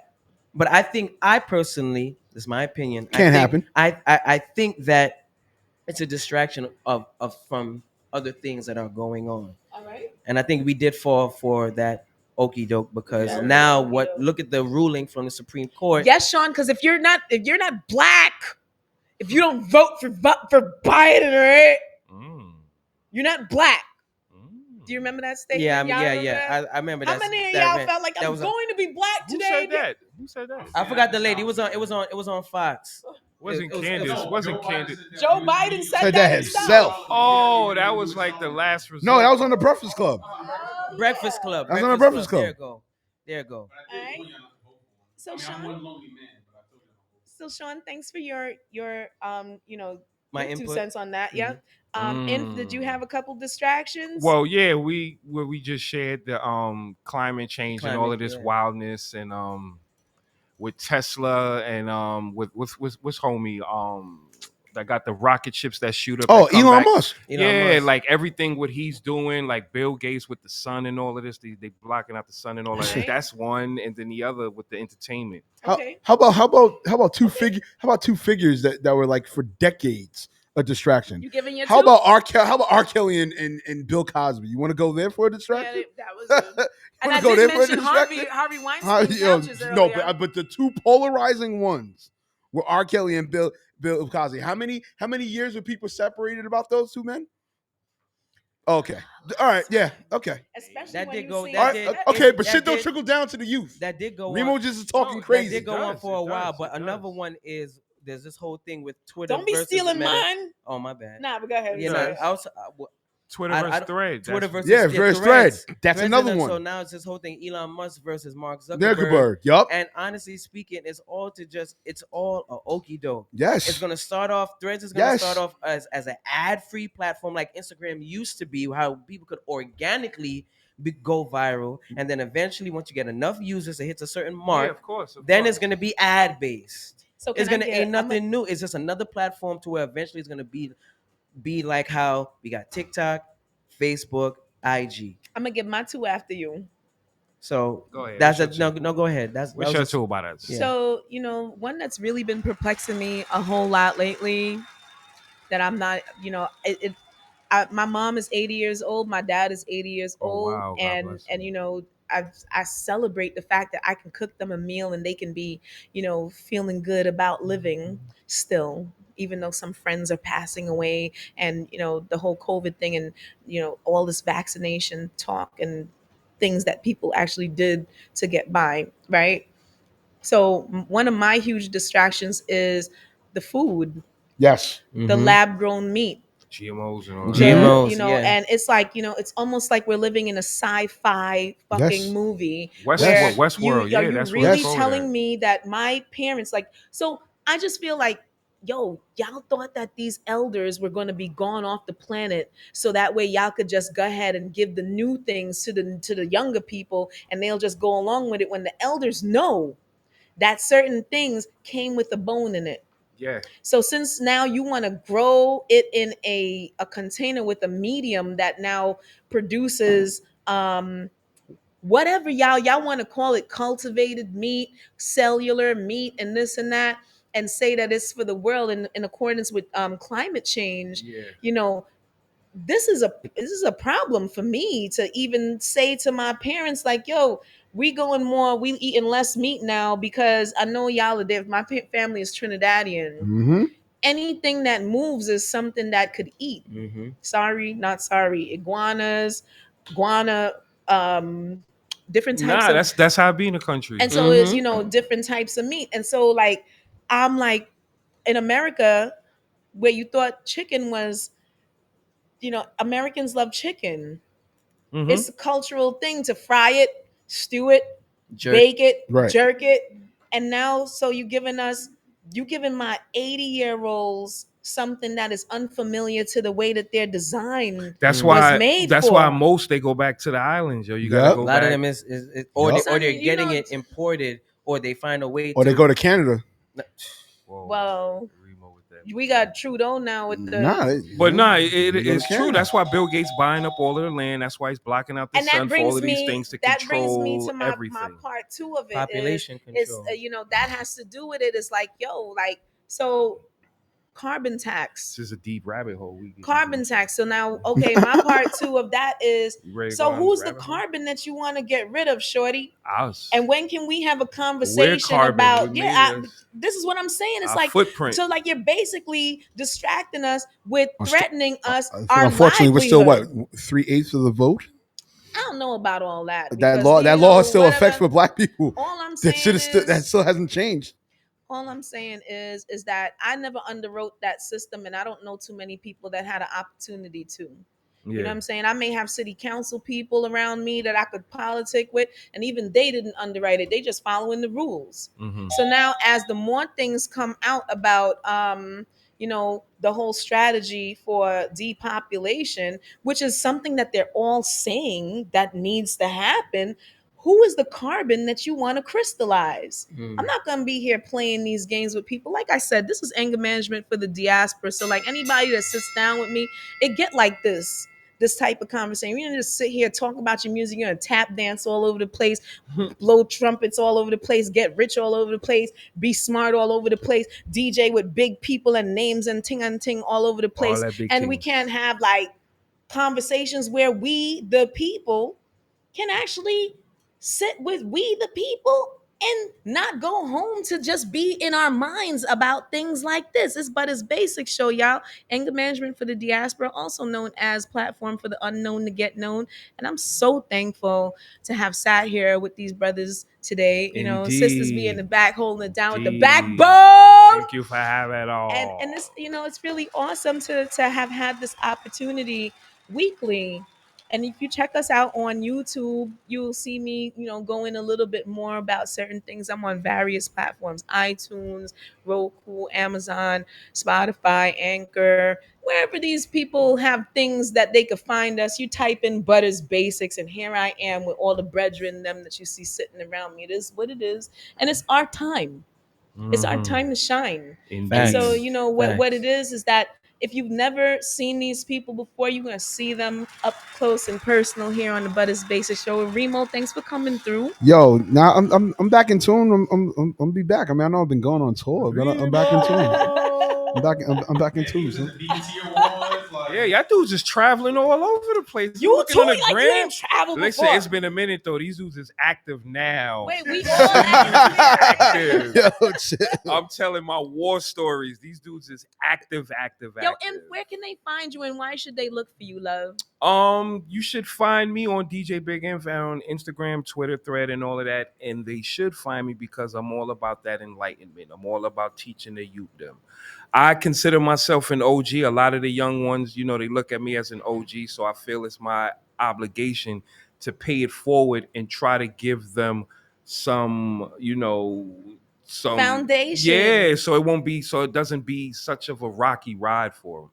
But I personally, this is my opinion. Can't happen. I think that it's a distraction of from other things that are going on. All right. And I think we did fall for that okie doke, because now look at the ruling from the Supreme Court. Yes, Sean, because if you're not Black, if you don't vote for Biden, right? You're not Black. Do you remember that statement? Yeah, Y'all remember yeah. that? I remember How that. many of that y'all event. felt like That I'm was going to be Black today? Who said that? I forgot the lady. It was on Fox. Wasn't Candace? Wasn't Candace? Joe Biden said that himself. Oh, that was like the last result. No, that was on the Breakfast Club. Breakfast Club. That was on the Breakfast Club. There you go. All right. So Sean, thanks for your My your 2 input. cents on that. Yeah. Inf, did you have a couple distractions? Well, yeah, we just shared the climate change and all of this yeah. wildness, and with Tesla and with what's homie that got the rocket ships that shoot up. Oh, that come Elon back. Musk. Yeah, Musk. like everything what he's doing, like Bill Gates with the sun and all of this, they blocking out the sun and all that. Right. That's one, and then the other with the entertainment. Okay. How about two figures that were like for decades a distraction? You giving your How 2? about R. Kelly and Bill Cosby? You want to go there for a distraction? Yeah, that was good. And I go there did for a mention distraction? Harvey Weinstein couches No, earlier. but the 2 polarizing ones were R. Kelly and Bill. Bill Cosby. How many years were people separated about those two men? Okay. All right. Yeah. Okay. Especially That when did you go. see That All did. right. Okay. But that shit don't did- trickle down to the youth. That did go Remo on. just is talking No, crazy. That did go on does, for a it while, does, but it another does. one is there's this whole thing with Twitter. Don't be versus stealing Meta. mine. Oh my bad. Nah, but go ahead. You know, Twitter I versus don't- Thread. Twitter That's- versus Yeah, versus Thread. That's Threads another and one. So now it's this whole thing: Elon Musk versus Mark Zuckerberg. Zuckerberg. Yup. And honestly speaking, it's all a okie doke. Yes. It's gonna start off. Threads is gonna Yes. start off as an ad-free platform like Instagram used to be, how people could organically go viral, and then eventually, once you get enough users, it hits a certain mark. Yeah, of course. Then it's gonna be ad-based. So It's can I gonna get- ain't nothing new. It's just another platform to where eventually it's gonna be like how we got TikTok, Facebook, IG. I'm gonna give my two after you. So Go ahead. that's What's a your no. Go ahead. That What's was your just- two about us? Yeah. So, one that's really been perplexing me a whole lot lately that I'm not, my mom is 80 years old. My dad is 80 years old. wow, God And, bless. I celebrate the fact that I can cook them a meal and they can be, feeling good about living still, even though some friends are passing away and, the whole COVID thing and, all this vaccination talk and things that people actually did to get by, right? So one of my huge distractions is the food, Yes. the lab grown meat. GMOs and all that. GMOs, And it's like, it's almost like we're living in a sci-fi fucking Yes. movie. Westworld, where Westworld, are yeah, you that's where really it's going telling at. me that my parents, so I just feel like, yo, y'all thought that these elders were going to be gone off the planet so that way y'all could just go ahead and give the new things to the younger people and they'll just go along with it, when the elders know that certain things came with a bone in it. Yeah. So since now you want to grow it in a container with a medium that now produces whatever y'all want to call it, cultivated meat, cellular meat, and this and that, and say that it's for the world in accordance with climate change, this is a problem for me to even say to my parents, like, yo, we eating less meat now because I know y'all are there. My family is Trinidadian. Mm-hmm. Anything that moves is something that could eat. Sorry, not sorry. Iguanas, guana, different types Nah, of, that's how it be in the country. and so is different types of meat. And so like I'm like, in America, where you thought chicken was, Americans love chicken. Mhm. It's a cultural thing to fry it, stew it, Jerk. bake it, Right. jerk it. And now, so you giving my 80-year-olds something that is unfamiliar to the way that they're designed. That's was why. made That's for. why most they go back to the islands, yo. You gotta Yep. go A lot back. of them is or Yup. they're You getting know- it imported, or they find a way Or to they go to Canada. Whoa. Well, Remo with that. we got Trudeau now with the. Nah. But nah, They go to it's true. Canada. That's why Bill Gates buying up all of the land. That's why he's blocking out the And sun that for all brings of these me. things to That brings me control to my everything. part two of it. population Is control. that has to do with it. It's like, yo, like, so carbon tax. This is a deep rabbit hole. We get Carbon into. tax. So now, okay, my part two of that is, You ready to so go down who's this the rabbit hole? carbon that you want to get rid of, shorty? Us. And when can we have a conversation carbon. about? We Yeah, made us. this is what I'm saying. It's Our like footprint. So, like, you're basically distracting us with threatening us. Unfortunately, we're still livelihood. 3/8 of the vote. I don't know about all that. That because, law. you That law know, still whatever- affects for Black people. All I'm That saying shit is still, that is, still hasn't changed. all I'm saying is that I never underwrote that system, and I don't know too many people that had an opportunity to. You know what I'm saying? I may have city council people around me that I could politic with, and even they didn't underwrite it. They just following the rules. Mhm. So now, as the more things come out about, the whole strategy for depopulation, which is something that they're all saying that needs to happen, who is the carbon that you want to crystallize? I'm not going to be here playing these games with people. Like I said, this is anger management for the diaspora. So like anybody that sits down with me, it get like this type of conversation. You don't just sit here, talk about your music, you're gonna tap dance all over the place, blow trumpets all over the place, get rich all over the place, be smart all over the place, DJ with big people and names and ting all over the place. that big And we things. can't have like conversations where we, the people, can actually sit with we, the people, and not go home to just be in our minds about things like this. It's But It's Basic Show, y'all. Anger management for the diaspora, also known as platform for the unknown to get known. And I'm so thankful to have sat here with these brothers today. You know, sisters be in the back holding it down with the backbone. Thank you for having it all. And this, it's really awesome to have had this opportunity weekly. And if you check us out on YouTube, you'll see me, going a little bit more about certain things. I'm on various platforms: iTunes, Roku, Amazon, Spotify, Anchor, wherever these people have things that they could find us. You type in Butters Basics, and here I am with all the brethren, them that you see sitting around me. It is what it is. And it's our time. It's our time to shine. Indeed. And so, what it is that if you've never seen these people before, you're gonna see them up close and personal here on the Butters Basic Show. REEMO, thanks for coming through. Yo, now I'm back in tune. I'm be back. I mean, I know I've been going on tour, but I'm back in tune. I'm back in tune. Son. Yeah, y'all dudes is traveling all over the place. You looking too, on the like you gram. ain't traveled Listen, before. it's been a minute though. These dudes is active now. Wait, we all active. Yo, shit. I'm telling my war stories. These dudes is active. Yo, and where can they find you, and why should they look for you, love? You should find me on DJ Big Inf on Instagram, Twitter, Thread, and all of that. And they should find me because I'm all about that enlightenment. I'm all about teaching the youth them. I consider myself an OG. A lot of the young ones, they look at me as an OG. So I feel it's my obligation to pay it forward and try to give them some, some foundation. Yeah, so it doesn't be such of a rocky ride for them.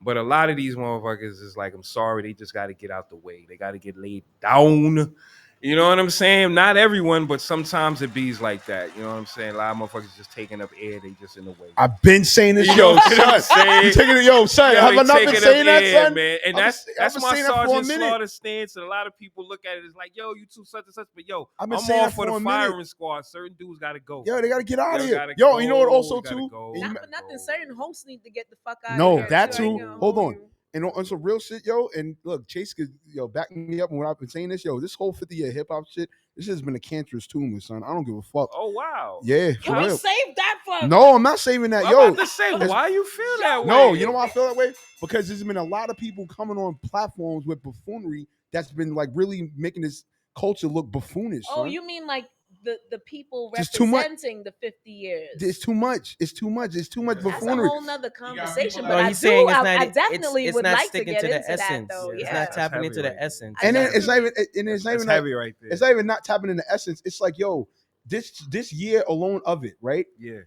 But a lot of these motherfuckers is like, I'm sorry, they just got to get out the way. They got to get laid down. You know what I'm saying? Not everyone, but sometimes it bees like that. You know what I'm saying? A lot of motherfuckers just taking up air. They just in the way. I've been saying this, Yo, son. You taking it, son. Have I not been saying that, son? Man. And that's my Sergeant Slaughter stance. And a lot of people look at it as like, yo, you two such and such. But yo, I'm all for the firing squad. Certain dudes got to go. Yo, they got to get out of here. Yo, you know what also, too? Not for nothing, certain hosts need to get the fuck out of here. No, that too. Hold on. And on some real shit, yo, and look, Chase could, back me up when I've been saying this, yo, this whole 50-year hip-hop shit, this has been a cancerous tumor, son. I don't give a fuck. Oh, wow. Yeah. Can we save that for? No, I'm not saving that, I'm about to say, why you feel that way? No, you know why I feel that way? Because there's been a lot of people coming on platforms with buffoonery that's been, like, really making this culture look buffoonish, Oh, son. you mean like the people Just representing the 50 years? It's too much. It's too much buffoonery. That's a whole nother conversation. But he's saying I definitely would not like to sticking get to the into essence. that, though. It's not tapping into the essence. And then it's not even heavy right there. It's not even not tapping into essence. It's like, yo, this year alone of it, right? Yeah.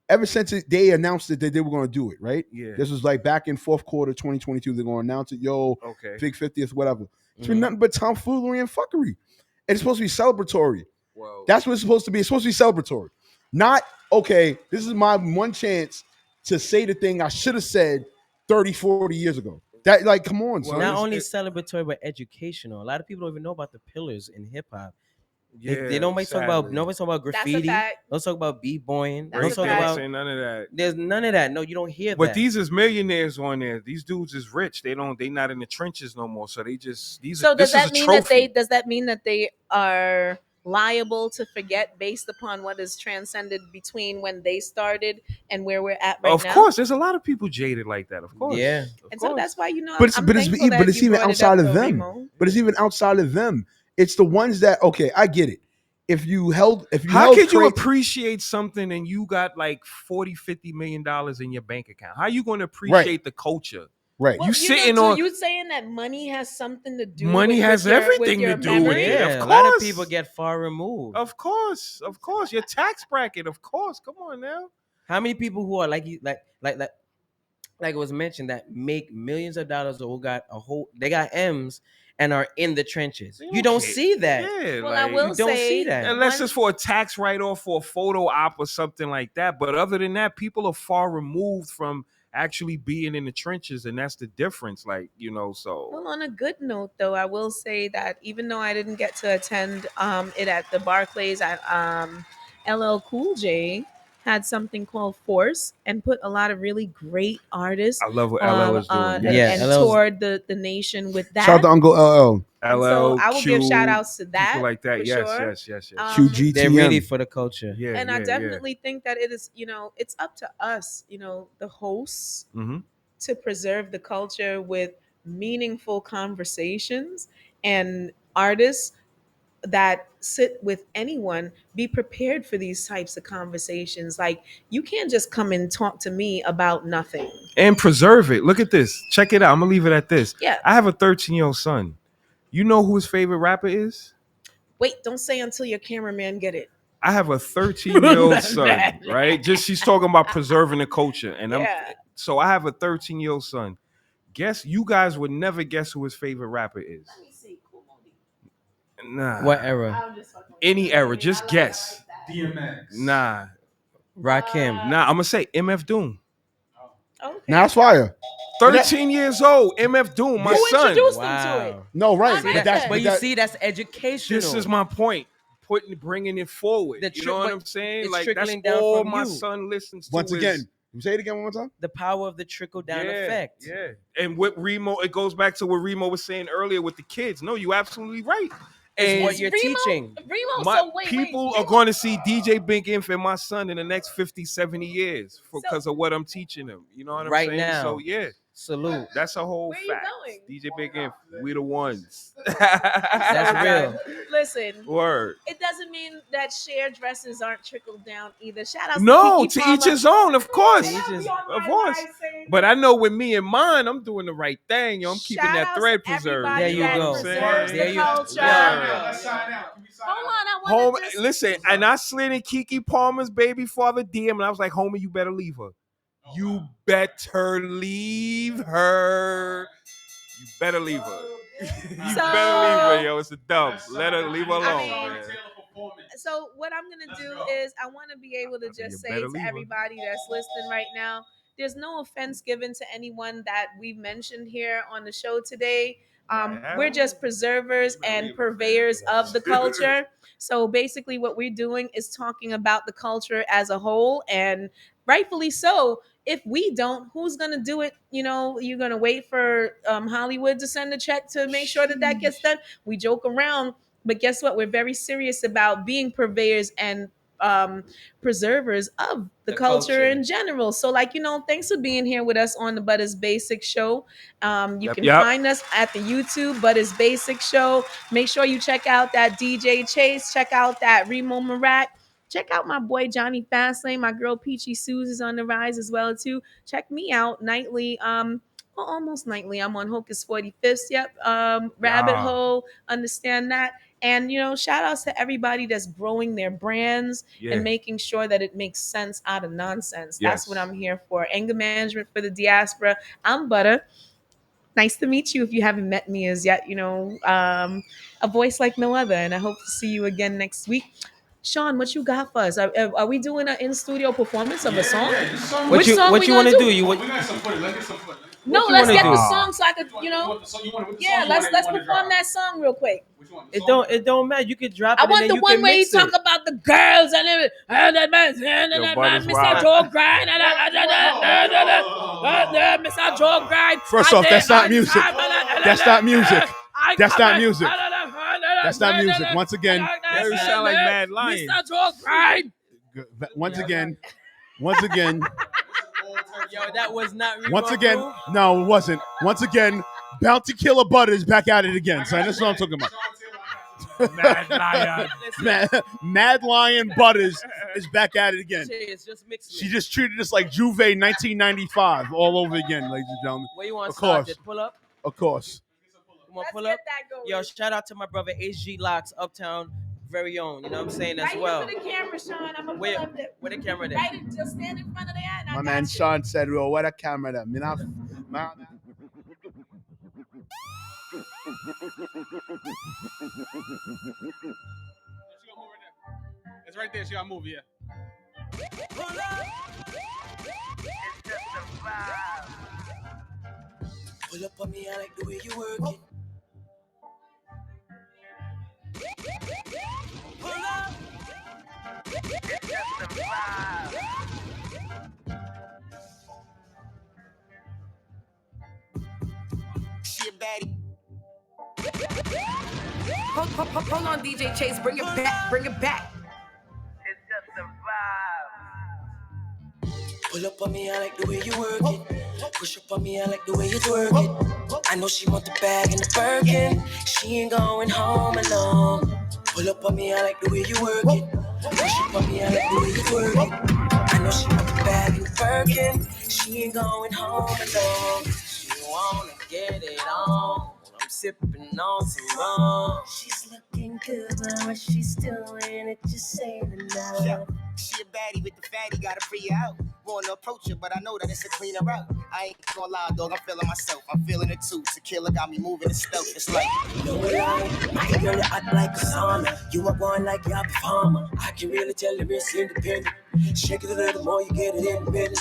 Ever since they announced that they were going to do it, right? Yeah. This was like back in fourth quarter 2022. They're going to announce it, okay. Big 50th, whatever. It's been nothing but tomfoolery and fuckery. And it's supposed to be celebratory. Whoa. That's what it's supposed to be. It's supposed to be celebratory. Not, okay, this is my one chance to say the thing I should have said 30, 40 years ago. That, like, come on, son. Not only celebratory, but educational. A lot of people don't even know about the pillars in hip hop. Yeah, they don't talk about. Nobody talk about graffiti. Don't talk about b-boying. Don't talk about none of that. There's none of that. No, you don't hear that. But these is millionaires on there. These dudes is rich. They not in the trenches no more. So they just So does that mean that they are liable to forget based upon what is transcended between when they started and where we're at right now? Of course, there's a lot of people jaded like that. Of course, yeah. And so that's why But it's even outside of them. But it's even outside of them. It's the ones that, okay, I get it. How could you appreciate something and you got like $40-50 million in your bank account? How are you going to appreciate the culture? Right. Well, you saying that money has something to do everything with to do with it. Yeah, a lot of people get far removed. Of course. Your tax bracket, of course. Come on now. How many people who are like it was mentioned that make millions of dollars or they got M's and are in the trenches? You don't see that. Yeah, well, I will don't see that. Unless it's for a tax write-off or a photo op or something like that. But other than that, people are far removed from actually being in the trenches, and that's the difference. Like, so. Well, on a good note, though, I will say that even though I didn't get to attend it at the Barclays at LL Cool J, had something called Force and put a lot of really great artists. I love what LL is doing. And toured the nation with that. Shout out to Uncle LL. And so I will give Q, shout outs to that. people like that. For Yes, sure. yes. QGTM. They're really for the culture. Yeah, And yeah, I definitely think that it is, it's up to us, the hosts, to preserve the culture with meaningful conversations, and artists that sit with anyone be prepared for these types of conversations. Like, you can't just come and talk to me about nothing. And preserve it. Look at this. Check it out. I'm gonna leave it at this. Yeah. I have a 13-year-old son. You know who his favorite rapper is? Wait, don't say until your cameraman get it. I have a 13-year-old son, right? Just she's talking about preserving the culture. And so I have a 13-year-old son. Guess you guys would never guess who his favorite rapper is. Let me see. Nah. What era? Any era. Just guess. DMX. Nah. Rakim. Nah, I'm gonna say MF Doom. Okay. Now that's fire. 13 years old, MF Doom, my Who son. introduced them to it? No, right. But you see, that's educational. This is my point. Bringing it forward. You know what I'm saying? It's Like, that's trickling down all from my you. son listens to. Once again, you say it again one more time. The power of the trickle down effect. Yeah. And with REEMO, it goes back to what REEMO was saying earlier with the kids. No, you're absolutely right. And what you're teaching. People are going to see DJ Big Inf and my son in the next 50, 70 years because of what I'm teaching them. You know what I'm saying? Now. So, yeah. Salute. That's a whole Where fact. you DJ Big Inf, we the ones. That's real. Listen. Word. It doesn't mean that shared dresses aren't trickled down either. Shout out No, to to each his own, of course. Of course. But I know with me and mine, I'm doing the right thing. Yo, I'm keeping that thread preserved. There you go. There you go. Let's sign out. Hold on, I want to Listen, and I slid in Keke Palmer's baby father DM, and I was like, homie, you better leave her. You better leave her. You better leave her. You better leave her, yo. It's a dub. Let her leave her alone, man. So what I'm gonna do is I want to be able to just say to everybody that's listening right now, there's no offense given to anyone that we've mentioned here on the show today. We're just preservers and purveyors of the culture. So basically what we're doing is talking about the culture as a whole, and rightfully so. If we don't, who's going to do it? You're going to wait for Hollywood to send a check to make sure that gets done. We joke around, but guess what? We're very serious about being purveyors and preservers of the culture in general. So thanks for being here with us on the Butters Basic Show. You can find us at the YouTube Butters Basic Show. Make sure you check out that DJ Chase. Check out that REEMO MERAK. Check out my boy Johnny Fastlane. My girl Peachy Suze is on the rise as well too. Check me out nightly. Almost nightly. I'm on Hocus 45th. Yep. Rabbit Hole. Understand that. And shout outs to everybody that's growing their brands and making sure that it makes sense out of nonsense. That's what I'm here for. Anger management for the diaspora. I'm Butter. Nice to meet you if you haven't met me as yet. A voice like no other. And I hope to see you again next week. Sean, what you got for us? Are we doing an in-studio performance of a song? What you want to do? We got some footage. Let's get some footage. No, let's get the song so I could, let's perform that song real quick. Which one? It don't matter. You could drop it. I want and the you one can where you mix talk it. about the girls and everything. Mr. Joe Grind. Mr. Joe Grind. First off, that's not music. That's not music. That's not music. That's not music. Once again, you sound like Mad Lion. Mr. Joe Grind. Once again. Yo, that was not. Once again, no, it wasn't. Once again, Bounty Killer Butter is back at it again. So that's what I'm talking about. Mad Lion. Mad Lion Butters is back at it again. She just treated us like Juve 1995 all over again, ladies and gentlemen. Where you want of to start? course. Just pull up. Of course. Come on, pull up. Yo, shout out to my brother HG Locks, Uptown, very own. You know what I'm saying as well. Right here for the camera, Sean. I'm gonna pull up there. Where the camera there? Right, just stand in front of the ad. My man Sean said, "Well, what a camera there." It's right there. She got to move, yeah. Pull up. It's just a vibe. Pull up on me, I like the way you work it. Pull up. It's just a vibe. She a baddie. Hold on, DJ Chase, bring it back, bring it back. It's just a vibe. Pull up on me, I like the way you work it. Push up on me, I like the way you twerk it. I know she want the bag and the Birkin. She ain't going home alone. Pull up on me, I like the way you work it. Push up on me, I like the way you twerk it. I know she want the bag and the Birkin. She ain't going home alone. She wanna get it on. I'm sipping on some rum. She's looking good, but what she's doing, it just ain't enough. She a baddie with the fatty, gotta free out. Wanna approach her, but I know that it's a cleaner route. I ain't gonna lie, dog, I'm feeling myself. I'm feeling it too. Tequila got me moving and stuff. It's like, no lie, my girl, you act like a sauna. You are going like you're a performer. I can really tell you're independent. Shake it a little more, you get it in the minute.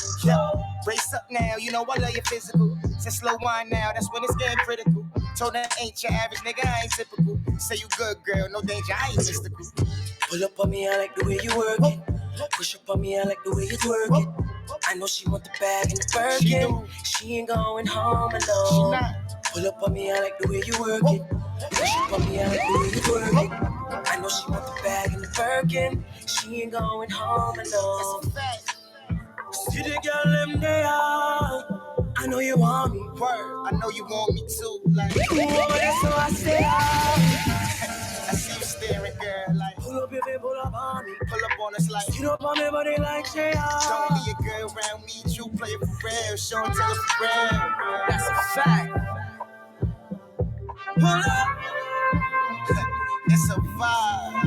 brace up now, you know I love your physical. Say slow wine now, that's when it's getting critical. Told her ain't your average nigga, I ain't typical. Say you good, girl, no danger, I ain't mystical. Pull up on me, I like the way you work it. Push up on me, I like the way you twerk it. I know she want the bag and the Birkin. She ain't going home alone. Pull up on me, I like the way you work it. Push up on me, I like the way you twerk it. I know she want the bag and the Birkin. She ain't going home alone. See the girl them there. I know you want me. Word, I know you want me too. Like, you want it, so I stay I see you staring, girl. Like, pull up, baby, pull up on me. Pull up on us like, you know on me, but they like say don't be a girl around me, you play it for real. Show and tell us for real. That's a fact. Pull up. It's a vibe.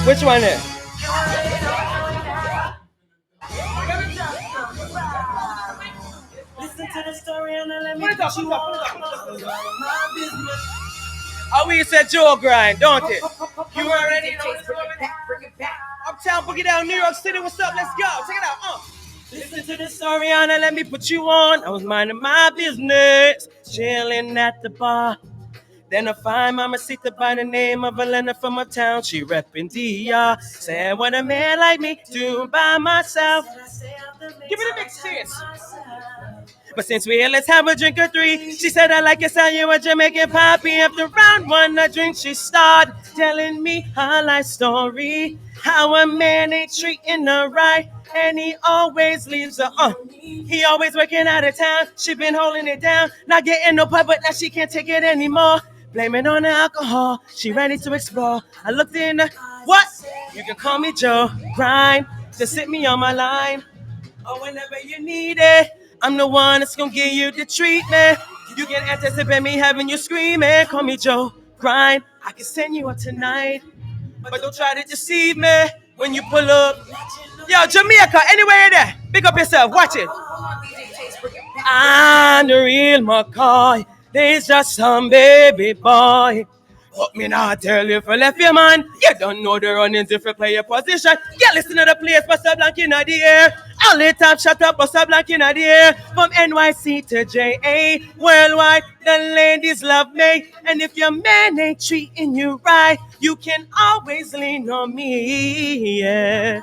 Which one is? Listen to the story and let me put you on. My business. Oh, we said Joe grind, don't it? You already know Chase, bring it back, bring it back. Uptown Boogie Down, New York City. What's up? Let's go. Check it out. Listen to the story and let me put you on. I was minding my business, chilling at the bar. Then I find Mamacita by the name of Elena from uptown. She reppin' DR. Said what a man like me do by myself. Give it a mix, cheers. But since we're here, let's have a drink or three. She said, I like it, how you a Jamaican poppy. After round one, a drink, she started telling me her life story. How a man ain't treating her right, and he always leaves her. He always working out of town. She been holding it down, not getting no pub, but now she can't take it anymore. Blame it on the alcohol, she ready to explore. I looked in the, what? You can call me Joe, grind, just sit me on my line. Or whenever you need it, I'm the one that's gonna give you the treatment. You can anticipate me having you screaming. Call me Joe, grind, I can send you up tonight. But don't try to deceive me when you pull up. Yo, Jamaica, anywhere you're there, pick up yourself, watch it. I'm the real McCoy. There's just some baby boy. But me not tell you if I left your man. You don't know the runnings if you play your position. Yeah, listen to the place, bust a blank in the air. All the time, shut up, bust a blank in the air. From NYC to JA, worldwide, the ladies love me. And if your man ain't treating you right, you can always lean on me. Yeah.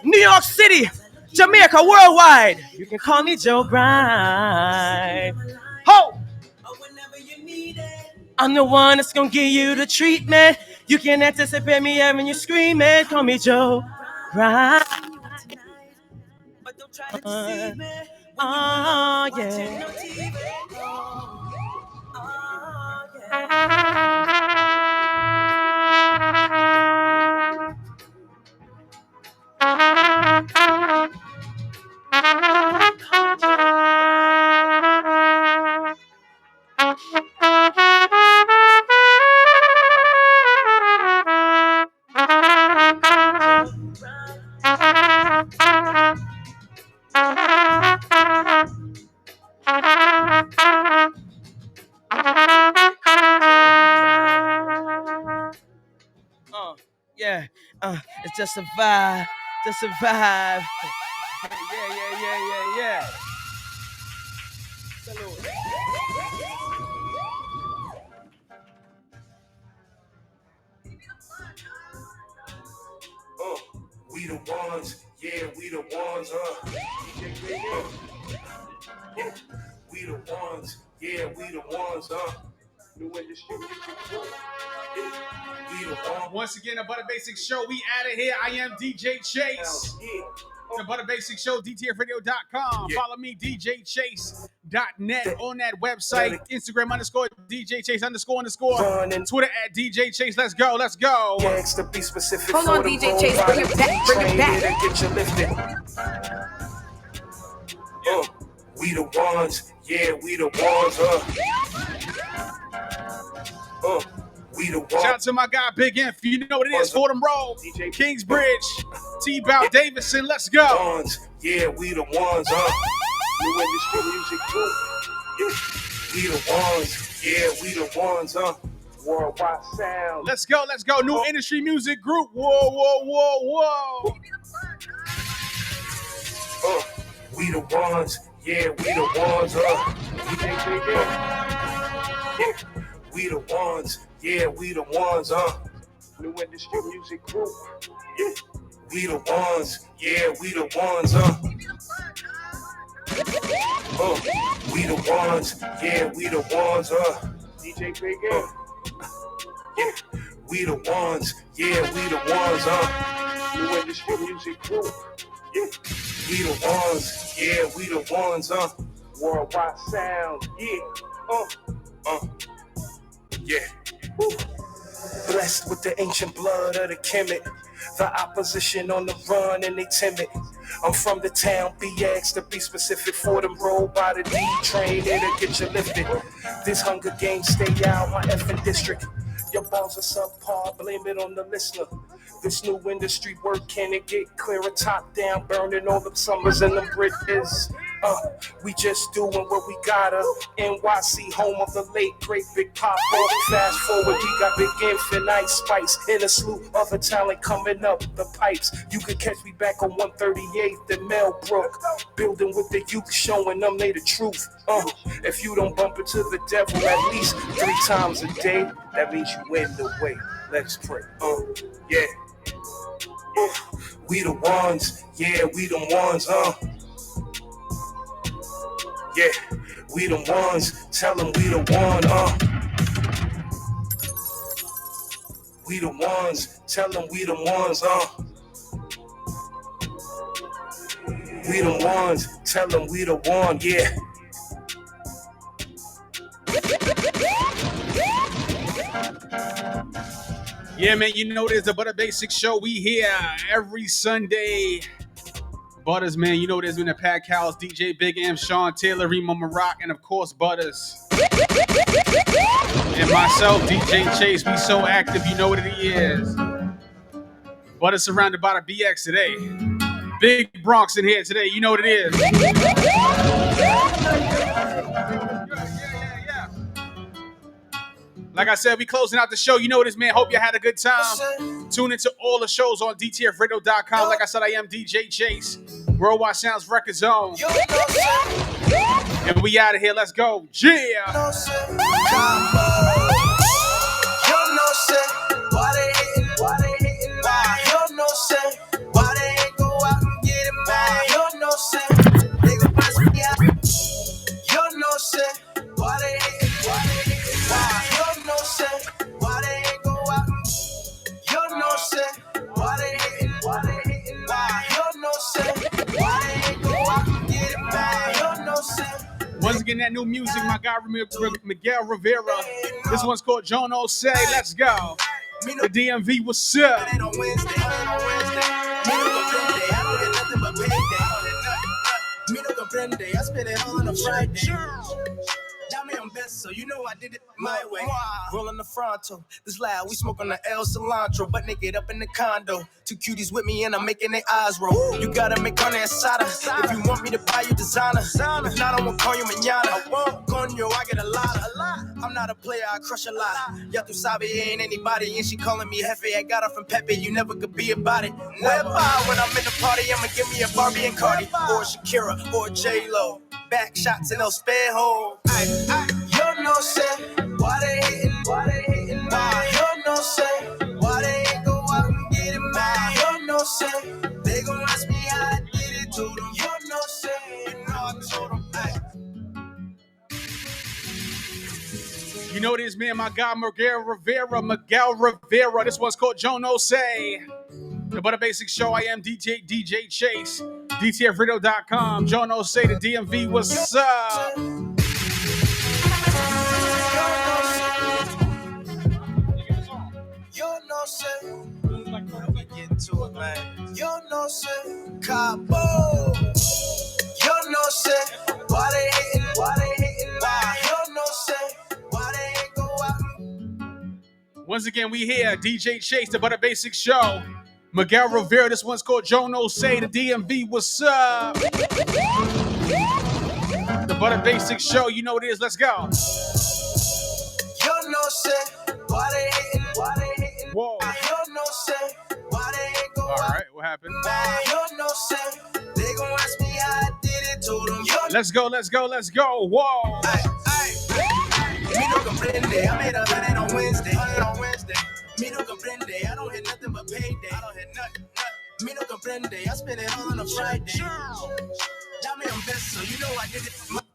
New York City, Jamaica, worldwide. You can call me Joe Grind. Ho! I'm the one that's gonna give you the treatment. You can anticipate me having you screaming. Call me Joe Grind. Oh, yeah. just survive, to survive. Yeah. Salute. We the ones, yeah, we the ones, yeah, we the ones, yeah, we the ones, New industry, yeah, we the ones. Once again, the Butter Basics Show. We out of here. I am DJ Chase. The Butter Basics Show, DTFradio.com. Yeah. Follow me, DJChase.net on that website. Instagram _DJ Chase __. Twitter at DJ Chase. Let's go. Yeah, it's to be specific. Hold on, DJ Chase, bring it back. Get you lifted. We the ones, yeah, we the ones, we the ones. Shout out to my guy, Big Inf. You know what it is. Fordham Road, Kingsbridge, T-Bow Davidson. Let's go. Ones, yeah, we the ones, New industry music group. Yeah, we the ones, yeah, we the ones, Worldwide sound. Let's go. New industry music group. Whoa. We the ones, yeah, we the ones, yeah, we the ones, yeah, we the ones, New industry music group. Yeah, we the ones, yeah, we the ones, we the ones, yeah, we the ones, DJ Big M. Yeah, we the ones, yeah, we the ones, New industry music group. Yeah, we the ones, yeah, we the ones, Worldwide sound, yeah, yeah. Woo. Blessed with the ancient blood of the Kemet. The opposition on the run and they timid. I'm from the town, BX, to be specific. Fordham Road by the D train, it'll get you lifted. This Hunger Games stay out my effing district. Your balls are subpar, blame it on the listener. This new industry work, can it get clearer? Top down, burning all the summers and the bridges. We just doing what we gotta. NYC, home of the late great Big Papa. Fast forward, we got Big Infinite Ice Spice and a slew of a talent coming up the pipes. You can catch me back on 138th and Melbrook, building with the youth, showing them they the truth. If you don't bump into the devil at least 3 times a day, that means you in the way. Let's pray. Yeah. We the ones, yeah, we the ones, yeah, we the ones, tell them we the one, we the ones, tell them we the ones, we the ones, tell them we the one, yeah. Yeah, man, you know there's the Butter Basics Show. We here every Sunday. Butters, man, you know there's been a packed house. DJ Big M, Sean Tylr, REEMO, MERAK, and of course Butters. And myself, DJ Chase. We so active, you know what it is. Butters surrounded by the BX today. Big Bronx in here today, you know what it is. Like I said, we closing out the show. You know this, man. Hope you had a good time. Tune into all the shows on DTFradio.com. Like I said, I am DJ Chase. Worldwide Sounds Record Zone. And we out of here. Let's go. Yeah. Once again, that new music, my guy Miguel Rivera. This one's called Jono Say. Let's go. The DMV, what's up? I spend it all on a Friday. best, so you know I did it my way. Rolling the fronto, this loud, we smoke on the El Cilantro, but naked up in the condo. Two cuties with me and I'm making their eyes roll. You gotta make carne asada if you want me to buy you designer. If not, I won't call you mañana. I won't. Coño, I get a lot. I'm not a player, I crush a lot. Ya tu sabe, ain't anybody, and she calling me Jefe. I got her from Pepe, you never could be about it. Never. When I'm in the party, I'ma give me a Barbie and Cardi, or Shakira, or J-Lo. Back shots in those spare-holes. You know, say, why they hating? Why they hating? You know, say, why they ain't go out and get it, man? You know, say, they gon' ask me how I did it to them. You know, say, you know I told them, You know this, man, my guy Miguel Rivera. This one's called Jono Say. The Butter Basic Show. I am DJ Chase. DTFradio.com. Jono Say, the DMV. What's up? you know, say, we get to it, man. You know, say, Cabo. You know, say, why they hating? Why they hating? You know, say, why they ain't go out and... Once again, we here. DJ Chase, the Butter Basic Show. Miguel Rivera. This one's called Jono Say, the DMV. What's up? The Butter Basic Show. You know what it is. Let's go. You know, say, why they hating? Why they hating? Whoa. You know, say, why they ain't go All out? right, what happened? You know, say, they gon' ask me how I did it to them. Let's go. Whoa. Me no comprende, I made 100 on Wednesday. Me no comprende, I don't hit nothing but payday. Me no comprende, I spend it all on a Friday. Dame un beso, you know I did it.